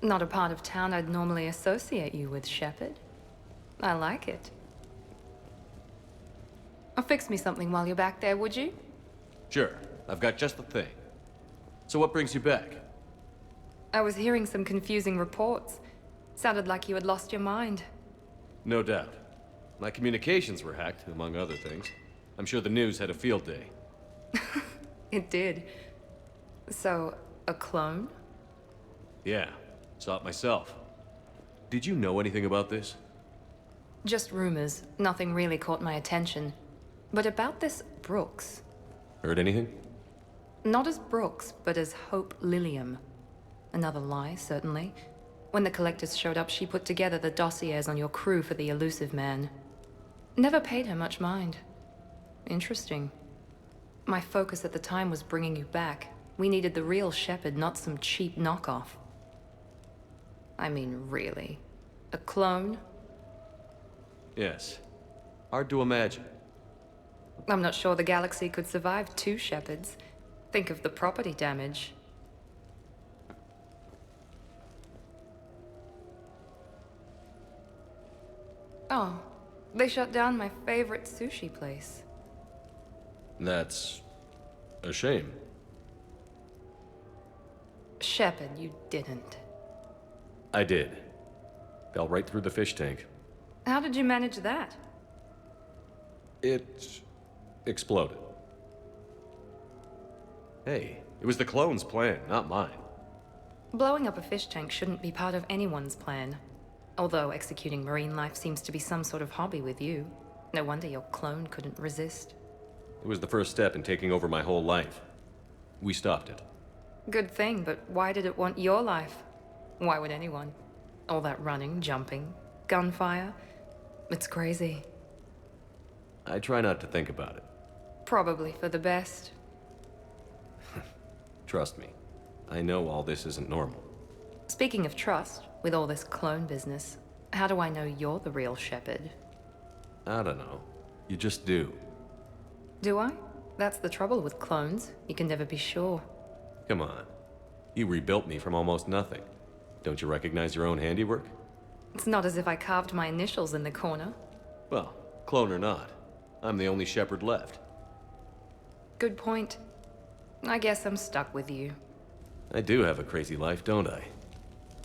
Not a part of town I'd normally associate you with, Shepard. I like it. Fix me something while you're back there, would you? Sure, I've got just the thing. So what brings you back? I was hearing some confusing reports. Sounded like you had lost your mind. No doubt. My communications were hacked, among other things. I'm sure the news had a field day. It did. So, a clone? Yeah, saw it myself. Did you know anything about this? Just rumors. Nothing really caught my attention. But about this Brooks. Heard anything? Not as Brooks, but as Hope Lilium. Another lie, certainly. When the collectors showed up, she put together the dossiers on your crew for the elusive man. Never paid her much mind. Interesting. My focus at the time was bringing you back. We needed the real Shepard, not some cheap knockoff. I mean, really. A clone? Yes. Hard to imagine. I'm not sure the galaxy could survive two Shepards. Think of the property damage. Oh, they shut down my favorite sushi place. That's a shame. Shepard, you didn't. I did. Fell right through the fish tank. How did you manage that? It exploded. Hey, it was the clone's plan, not mine. Blowing up a fish tank shouldn't be part of anyone's plan. Although executing marine life seems to be some sort of hobby with you. No wonder your clone couldn't resist. It was the first step in taking over my whole life. We stopped it. Good thing, but why did it want your life? Why would anyone? All that running, jumping, gunfire. It's crazy. I try not to think about it. Probably for the best. Trust me. I know all this isn't normal. Speaking of trust, with all this clone business, how do I know you're the real Shepard? I don't know. You just do. Do I? That's the trouble with clones. You can never be sure. Come on. You rebuilt me from almost nothing. Don't you recognize your own handiwork? It's not as if I carved my initials in the corner. Well, clone or not, I'm the only Shepard left. Good point. I guess I'm stuck with you. I do have a crazy life, don't I?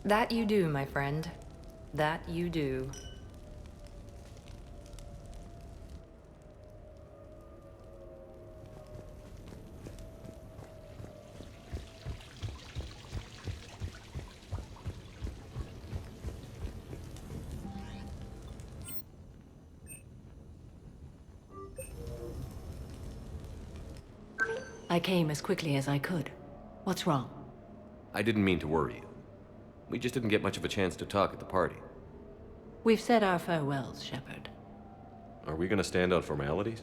That you do, my friend. That you do. I came as quickly as I could. What's wrong? I didn't mean to worry you. We just didn't get much of a chance to talk at the party. We've said our farewells, Shepard. Are we gonna stand on formalities?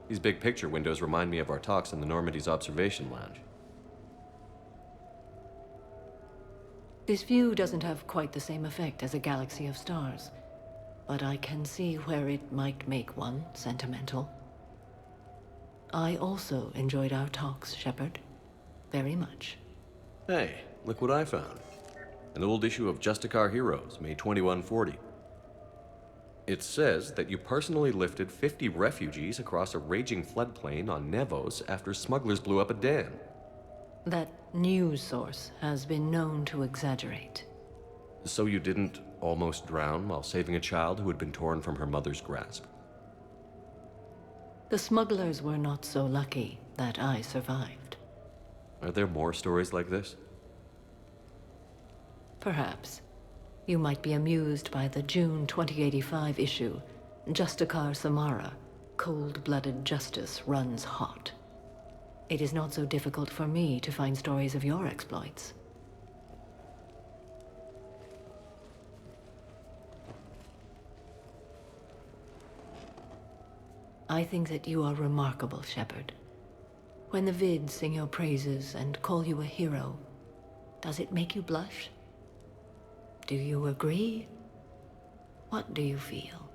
These big picture windows remind me of our talks in the Normandy's observation lounge. This view doesn't have quite the same effect as a galaxy of stars, but I can see where it might make one sentimental. I also enjoyed our talks, Shepard. Very much. Hey, look what I found. An old issue of Justicar Heroes, May 2140. It says that you personally lifted 50 refugees across a raging floodplain on Nevos after smugglers blew up a dam. That news source has been known to exaggerate. So you didn't almost drown while saving a child who had been torn from her mother's grasp? The smugglers were not so lucky that I survived. Are there more stories like this? Perhaps. You might be amused by the June 2085 issue, Justicar Samara, Cold-Blooded Justice Runs Hot. It is not so difficult for me to find stories of your exploits. I think that you are remarkable, Shepard. When the vids sing your praises and call you a hero, does it make you blush? Do you agree? What do you feel?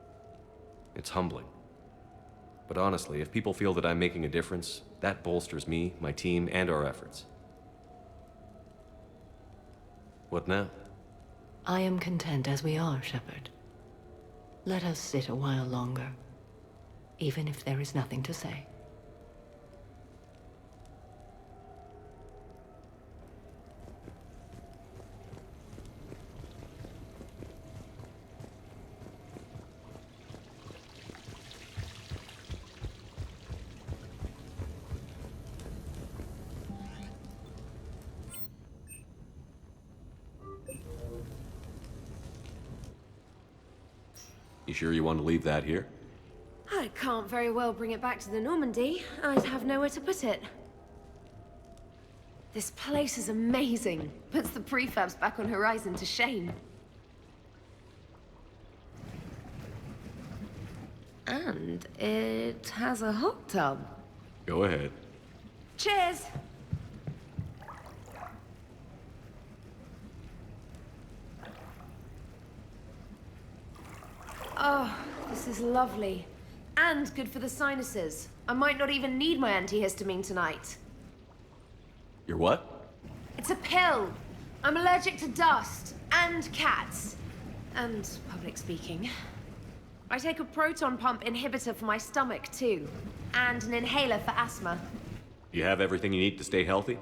It's humbling. But honestly, if people feel that I'm making a difference, that bolsters me, my team, and our efforts. What now? I am content as we are, Shepard. Let us sit a while longer, even if there is nothing to say. You sure you want to leave that here? I can't very well bring it back to the Normandy. I'd have nowhere to put it. This place is amazing. Puts the prefabs back on Horizon to shame. And it has a hot tub. Go ahead. Cheers! Oh, this is lovely. And good for the sinuses. I might not even need my antihistamine tonight. Your what? It's a pill. I'm allergic to dust and cats. And public speaking. I take a proton pump inhibitor for my stomach, too. And an inhaler for asthma. You have everything you need to stay healthy?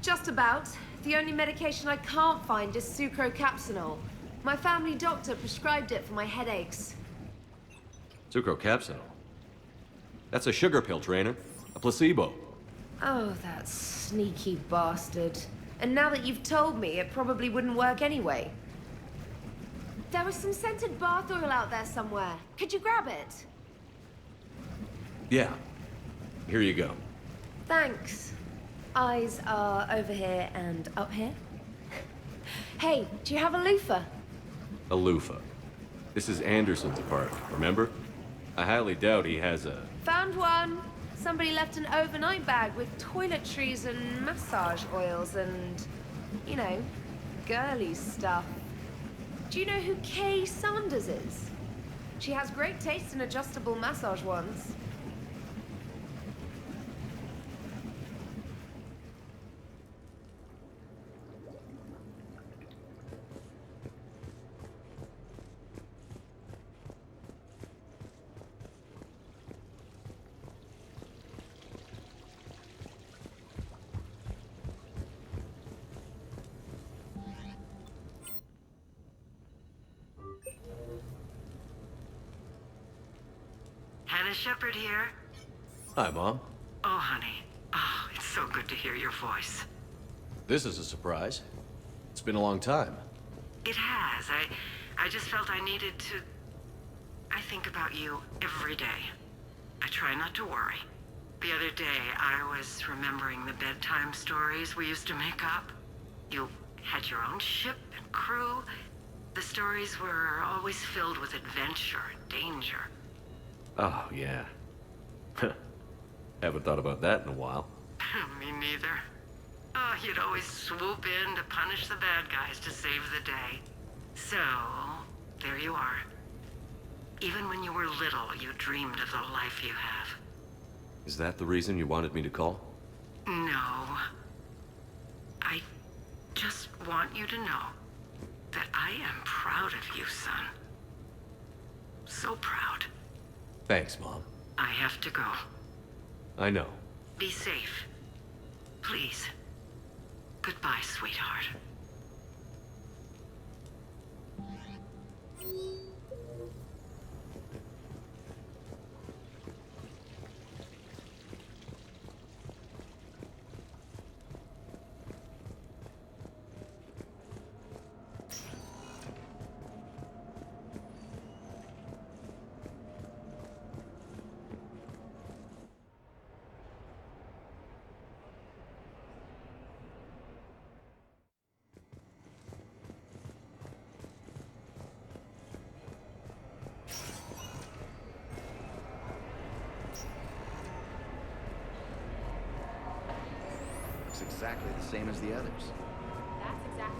Just about. The only medication I can't find is sucrocapsinol. My family doctor prescribed it for my headaches. Sucrocapsinol? That's a sugar pill, trainer. A placebo. Oh, that sneaky bastard. And now that you've told me, it probably wouldn't work anyway. There was some scented bath oil out there somewhere. Could you grab it? Yeah. Here you go. Thanks. Eyes are over here and up here. Hey, do you have a loofah? A loofah. This is Anderson's apartment, remember? I highly doubt he has a... Found one. Somebody left an overnight bag with toiletries and massage oils and, you know, girly stuff. Do you know who Kay Sanders is? She has great taste in adjustable massage ones. Shepard here. Hi, Mom. Oh, honey. Oh, it's so good to hear your voice. This is a surprise. It's been a long time. It has. I just felt I needed to... I think about you every day. I try not to worry. The other day, I was remembering the bedtime stories we used to make up. You had your own ship and crew. The stories were always filled with adventure and danger. Oh, yeah. Haven't thought about that in a while. Me neither. Oh, you'd always swoop in to punish the bad guys to save the day. So, there you are. Even when you were little, you dreamed of the life you have. Is that the reason you wanted me to call? No. I just want you to know that I am proud of you, son. So proud. Thanks, Mom. I have to go. I know. Be safe. Please. Goodbye, sweetheart. Exactly the same as the others. That's exactly.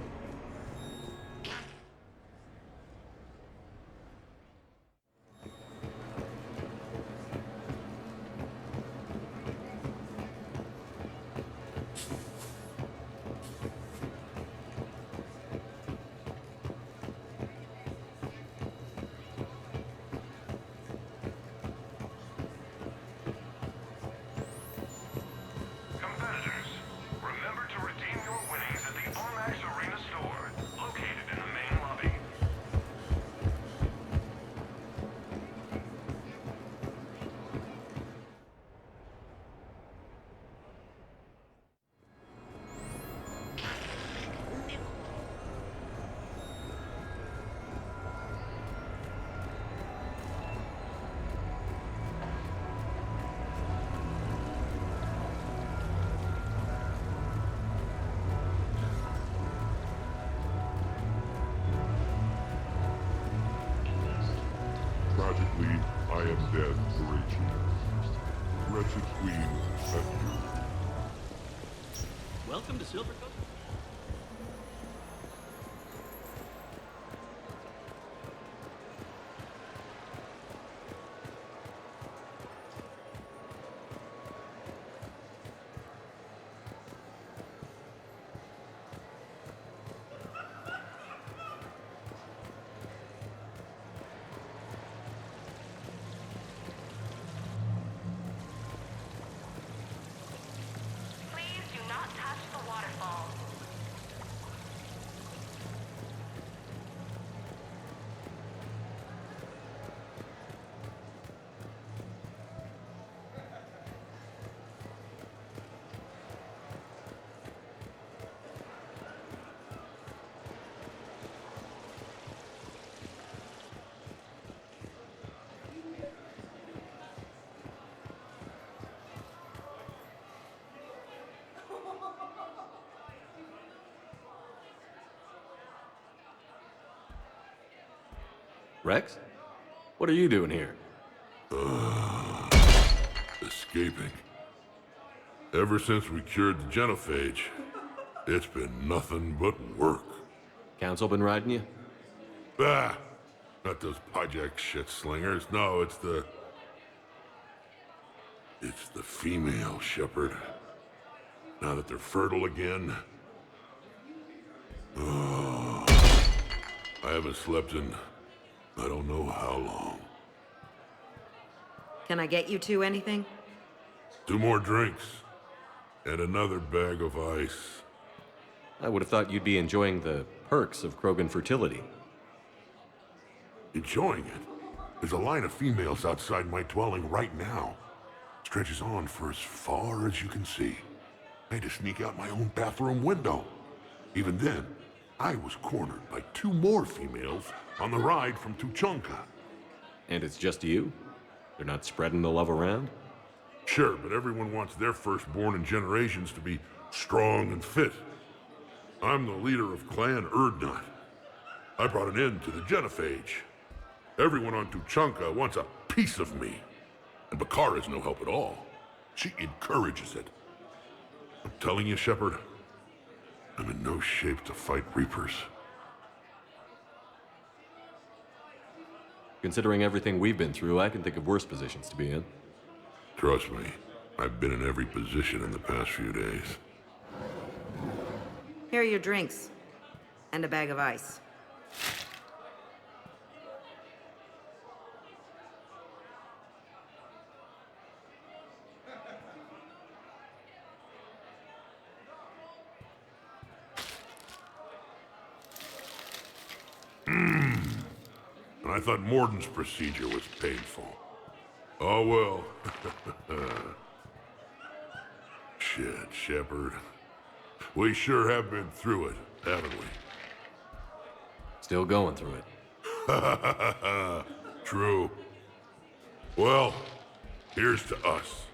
Tragically, I am dead, Kirrahe. Wretched queen, adieu. Welcome to Silver Coast. Please do not touch the waterfall. Rex? What are you doing here? Escaping. Ever since we cured the genophage, it's been nothing but work. Council been riding you? Ah! Not those project shit slingers. No, it's the female shepherd. Now that they're fertile again. Oh, I haven't slept in I don't know how long. Can I get you two anything? 2 more drinks. And another bag of ice. I would have thought you'd be enjoying the perks of Krogan fertility. Enjoying it? There's a line of females outside my dwelling right now. Stretches on for as far as you can see. I had to sneak out my own bathroom window. Even then, I was cornered by 2 more females on the ride from Tuchanka. And it's just you? They're not spreading the love around? Sure, but everyone wants their firstborn in generations to be strong and fit. I'm the leader of Clan Erdnot. I brought an end to the genophage. Everyone on Tuchanka wants a piece of me. And Bakara's no help at all. She encourages it. I'm telling you, Shepard, I'm in no shape to fight Reapers. Considering everything we've been through, I can think of worse positions to be in. Trust me, I've been in every position in the past few days. Here are your drinks. And a bag of ice. And I thought Morden's procedure was painful. Oh well. Shit, Shepard. We sure have been through it, haven't we? Still going through it. True. Well, here's to us.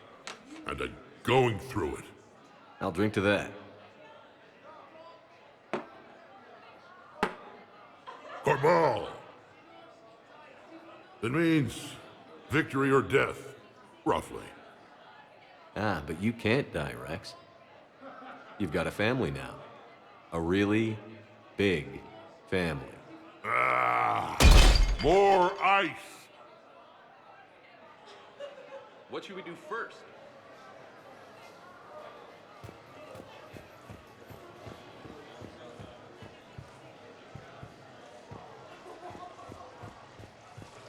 And to going through it. I'll drink to that. Corval! It means victory or death, roughly. Ah, but you can't die, Rex. You've got a family now. A really big family. Ah! More ice! What should we do first?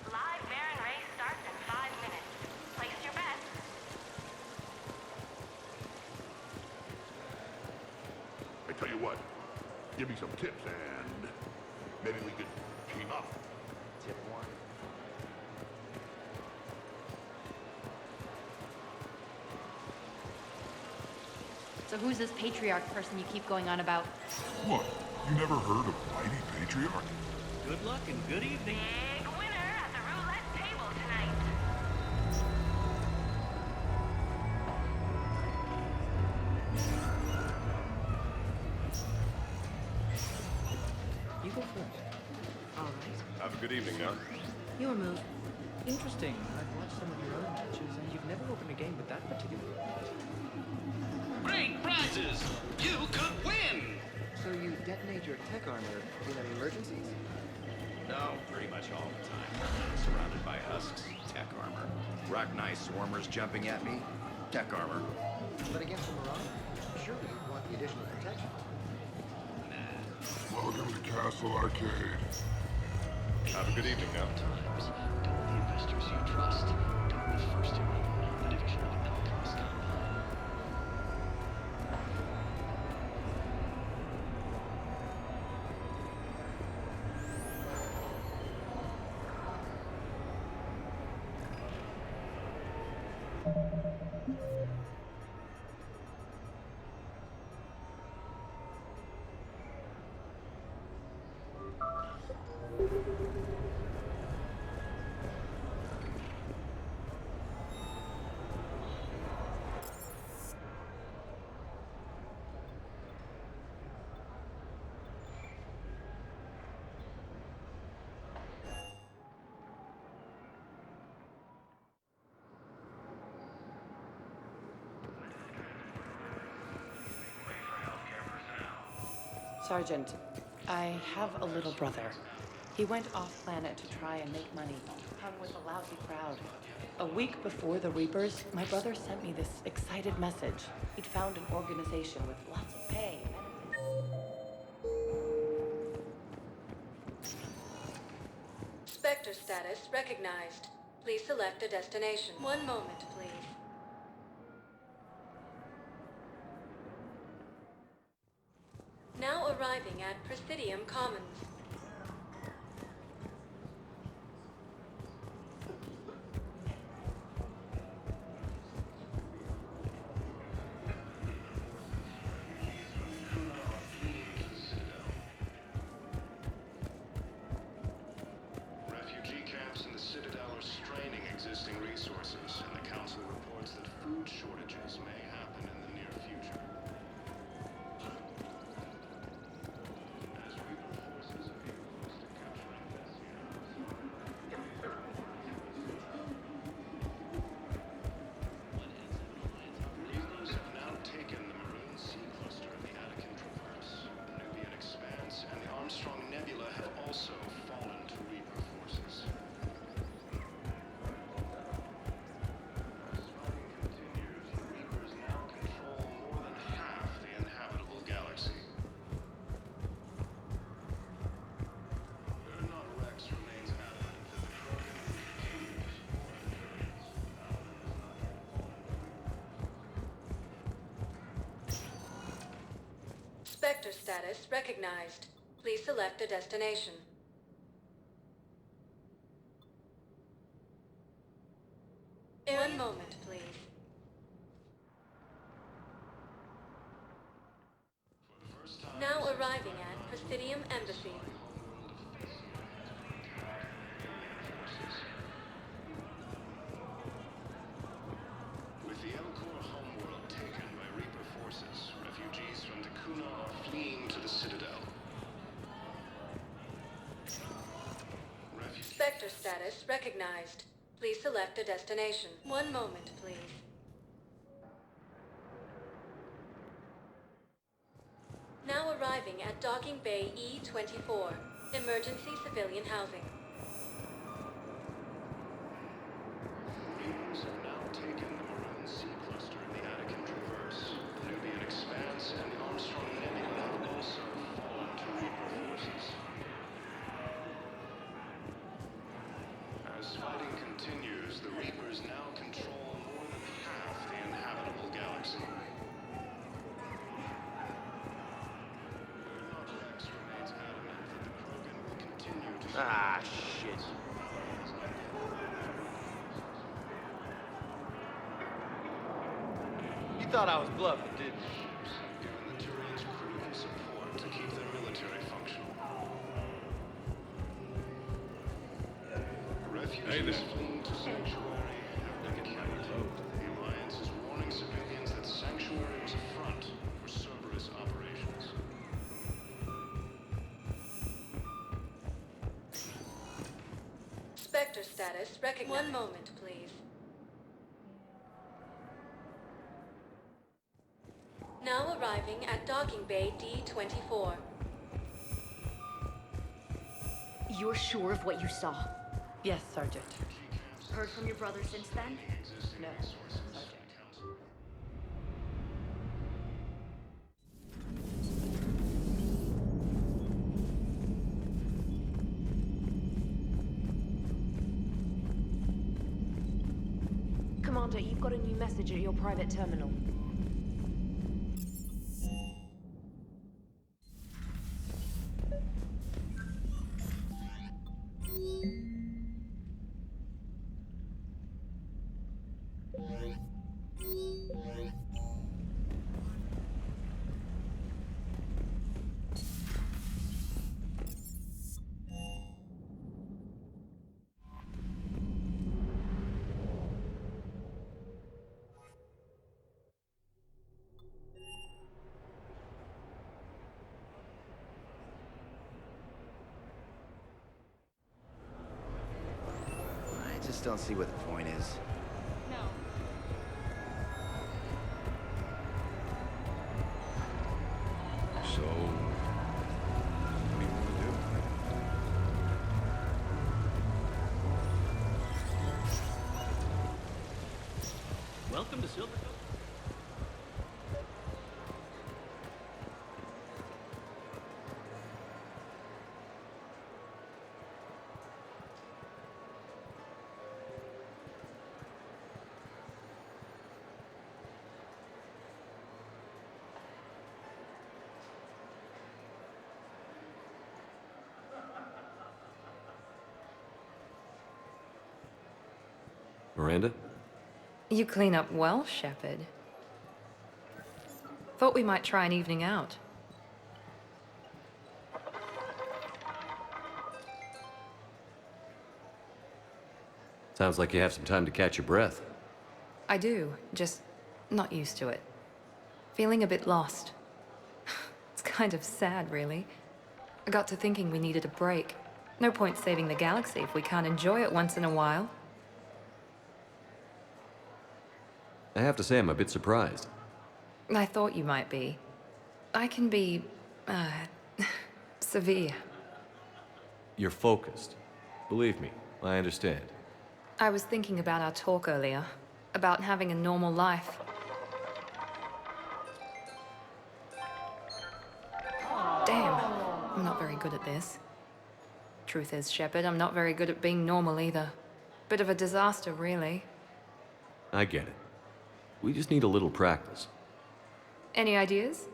Live Baron race starts in 5 minutes. Place your bets. I tell you what, give me some tips and maybe we could team up. Tip 1. So who's this patriarch person you keep going on about? What? You never heard of Mighty Patriarch? Good luck and good evening. Big winner at the roulette table tonight. You go first. All right. Have a good evening now. Your move. Interesting. I've watched some of your other matches, and you've never opened a game with that particular. Great prizes! You could win! So you detonate your tech armor in any emergencies? No, pretty much all the time. Surrounded by husks, tech armor. Rockneye swarmers jumping at me, tech armor. But against the Marauder, surely you'd want the additional protection. Welcome to Castle Arcade. Have a good evening now. Don't the investors you trust. Don't be first to the division of Alchemist. Sergeant, I have a little brother. He went off-planet to try and make money, hung with a lousy crowd. A week before the Reapers, my brother sent me this excited message. He'd found an organization with lots of pay. Spectre status recognized. Please select a destination. One moment, please. Now arriving at Presidium Commons. Council reports that food shortages may happen in the near future. As Reaper forces appear close to capturing Reapers have now taken the Maroon Sea Cluster in the Attican Traverse. The Nubian Expanse and the Armstrong Nebula have also fallen to Reaper forces. As fighting continues, the Reapers now control more than half the inhabitable galaxy. Erdnot Rex remains adamant that the Krogan will continue to support the Terrans. Spectre status recognized. Please select a destination. One moment, please. Now arriving at Presidium Embassy. With the Elcor homeworld taken by Reaper forces, refugees from Dakuna are fleeing to the Citadel. Spectre status recognized. Please select a destination. One moment, please. Now arriving at Docking Bay E24. Emergency civilian housing. Reapers have now taken the Maroon Sea Cluster in the Attican Traverse. The Nubian Expanse and the Armstrong Nebula have also fallen to Reaper forces. As fighting continues, the Reapers now control more than half the inhabitable galaxy. Erdnot Rex remains adamant that the Krogan will continue to... Ah, shit. You thought I was bluffing, didn't you? Given the Turians critical support to keep their military functional. Refugees fleeing to Sanctuary have been killed. The Alliance is warning civilians that Sanctuary was a front for Cerberus operations. Spectre status recognized. One moment, please. Now arriving at Docking Bay D24. You're sure of what you saw? Yes, Sergeant. Heard from your brother since then? No, Sergeant. Commander, you've got a new message at your private terminal. I just don't see what the point is. No. So, what do you want to do? Welcome to Silver Coast. Miranda? You clean up well, Shepard. Thought we might try an evening out. Sounds like you have some time to catch your breath. I do, just not used to it. Feeling a bit lost. It's kind of sad, really. I got to thinking we needed a break. No point saving the galaxy if we can't enjoy it once in a while. I have to say I'm a bit surprised. I thought you might be. I can be, severe. You're focused. Believe me, I understand. I was thinking about our talk earlier, about having a normal life. Damn, I'm not very good at this. Truth is, Shepard, I'm not very good at being normal either. Bit of a disaster, really. I get it. We just need a little practice. Any ideas?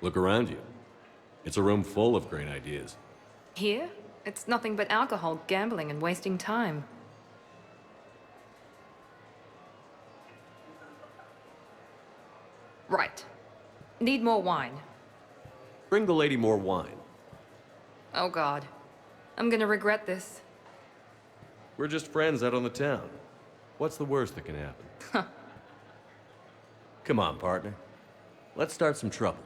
Look around you. It's a room full of great ideas. Here? It's nothing but alcohol, gambling, and wasting time. Right. Need more wine. Bring the lady more wine. Oh God. I'm gonna regret this. We're just friends out on the town. What's the worst that can happen? Come on, partner. Let's start some trouble.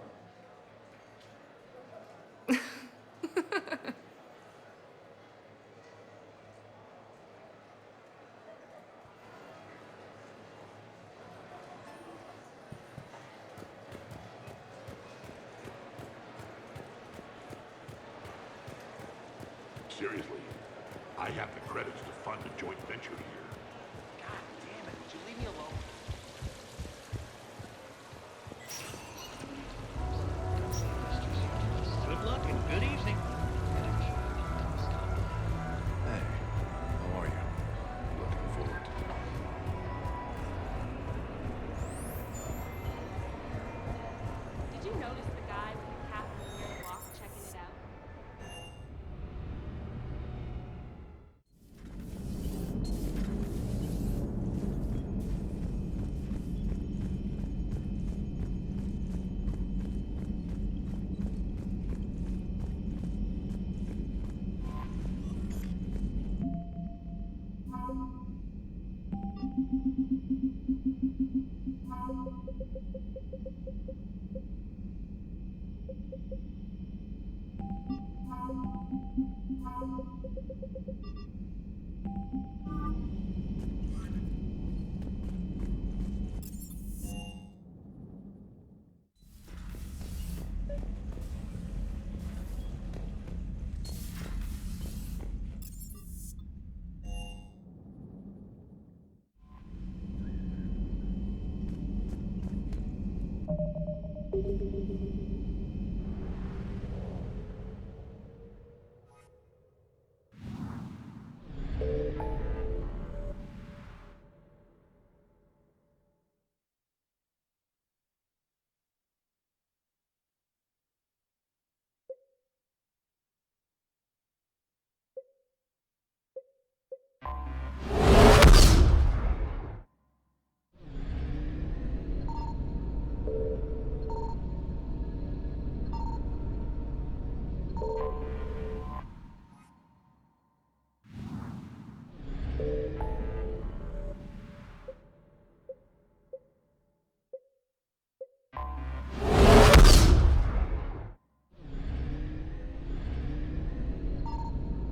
Seriously, I have the credits to fund a joint venture here. God damn it, would you leave me alone? Good luck and good evening. Hey, how are you? Looking forward to it. Did you notice the guy with the cap and the weird walk checking it out?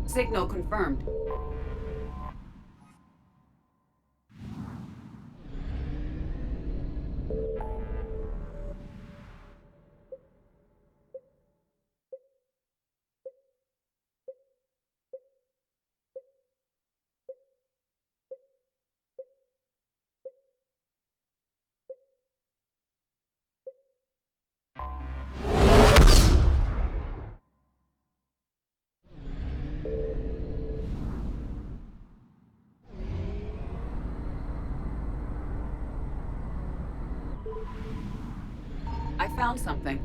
Signal confirmed. I found something.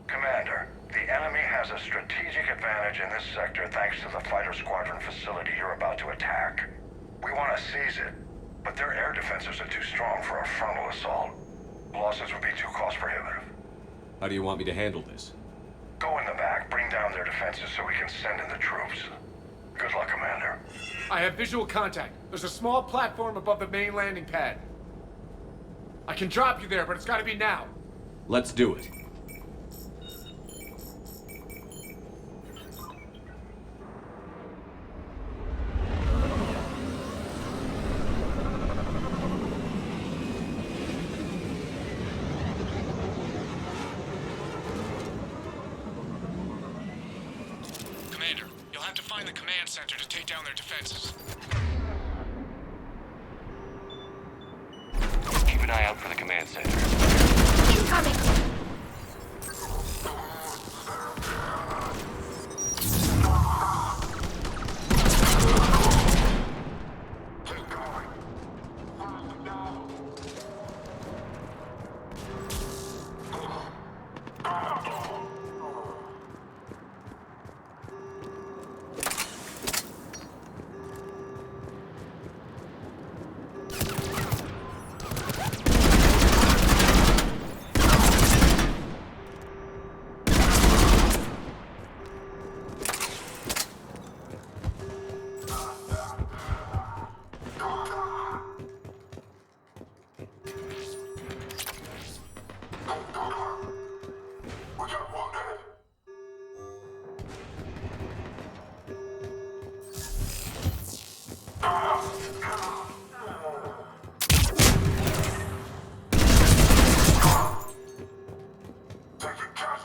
Commander, the enemy has a strategic advantage in this sector thanks to the fighter squadron facility you're about to attack. We want to seize it, but their air defenses are too strong for a frontal assault. Losses would be too cost prohibitive. How do you want me to handle this? Go in the back, bring down their defenses so we can send in the troops. Good luck, Commander. I have visual contact. There's a small platform above the main landing pad. I can drop you there, but it's gotta be now. Let's do it. Commander, you'll have to find the command center to take down their defenses. Keep an eye out for the command center. Incoming!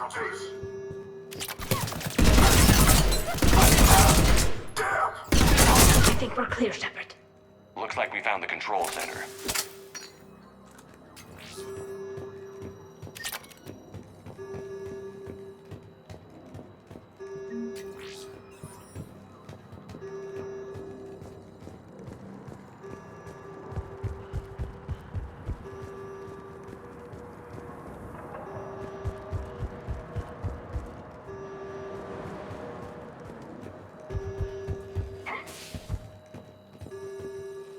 casualties. I think we're clear, Shepard. Looks like we found the control center.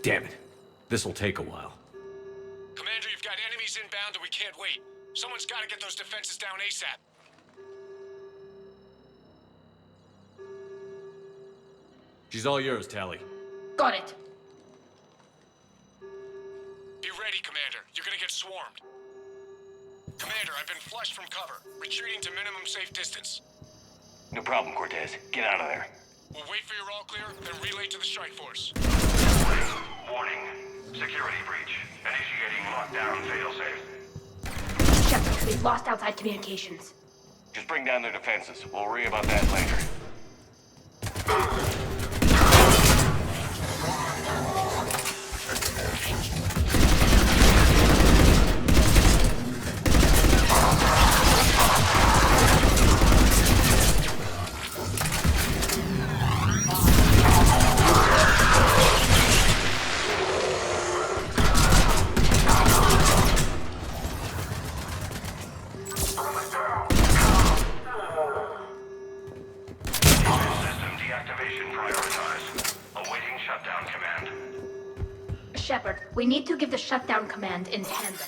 Damn it. This'll take a while. Commander, you've got enemies inbound and we can't wait. Someone's gotta get those defenses down ASAP. She's all yours, Tally. Got it. Be ready, Commander. You're gonna get swarmed. Commander, I've been flushed from cover. Retreating to minimum safe distance. No problem, Cortez. Get out of there. We'll wait for your all clear, then relay to the strike force. Warning. Security breach. Initiating lockdown failsafe. Shepard, we've lost outside communications. Just bring down their defenses. We'll worry about that later. Shepard, we need to give the shutdown command in tandem.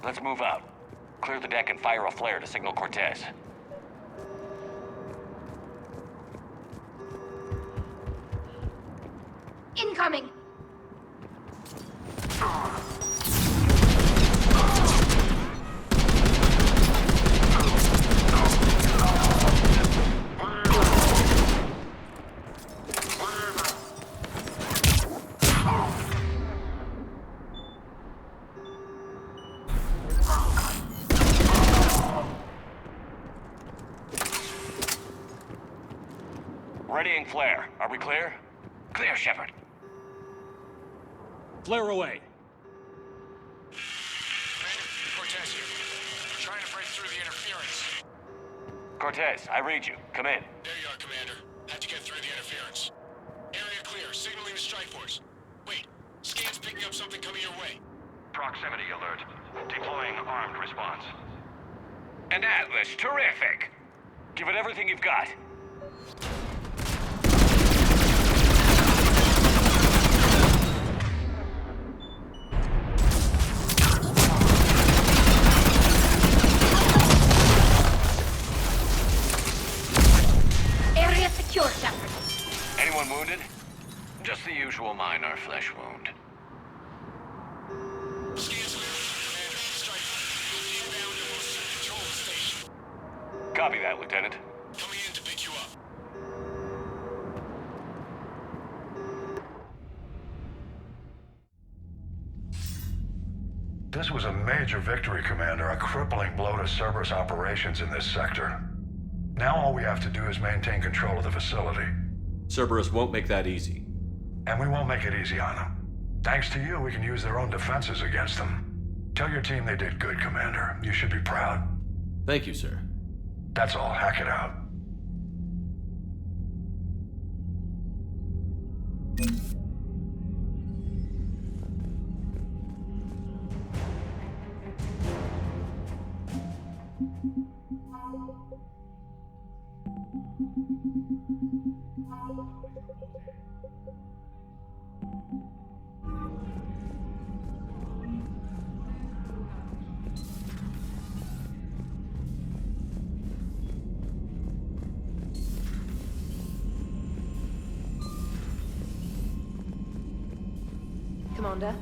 Let's move out. Clear the deck and fire a flare to signal Cortez. Incoming! Readying flare. Are we clear? Clear, Shepard. Flare away. Cortez here. Trying to break through the interference. Cortez, I read you. Come in. There you are, Commander. Had to get through the interference. Area clear. Signaling the strike force. Wait. Scan's picking up something coming your way. Proximity alert. Deploying armed response. An Atlas. Terrific. Give it everything you've got. Area secure, Shepard. Anyone wounded? Just the usual minor flesh wound. Copy that, Lieutenant. Coming in to pick you up. This was a major victory, Commander. A crippling blow to Cerberus operations in this sector. Now all we have to do is maintain control of the facility. Cerberus won't make that easy. And we won't make it easy on them. Thanks to you, we can use their own defenses against them. Tell your team they did good, Commander. You should be proud. Thank you, sir. That's all. Hackett out. Commander?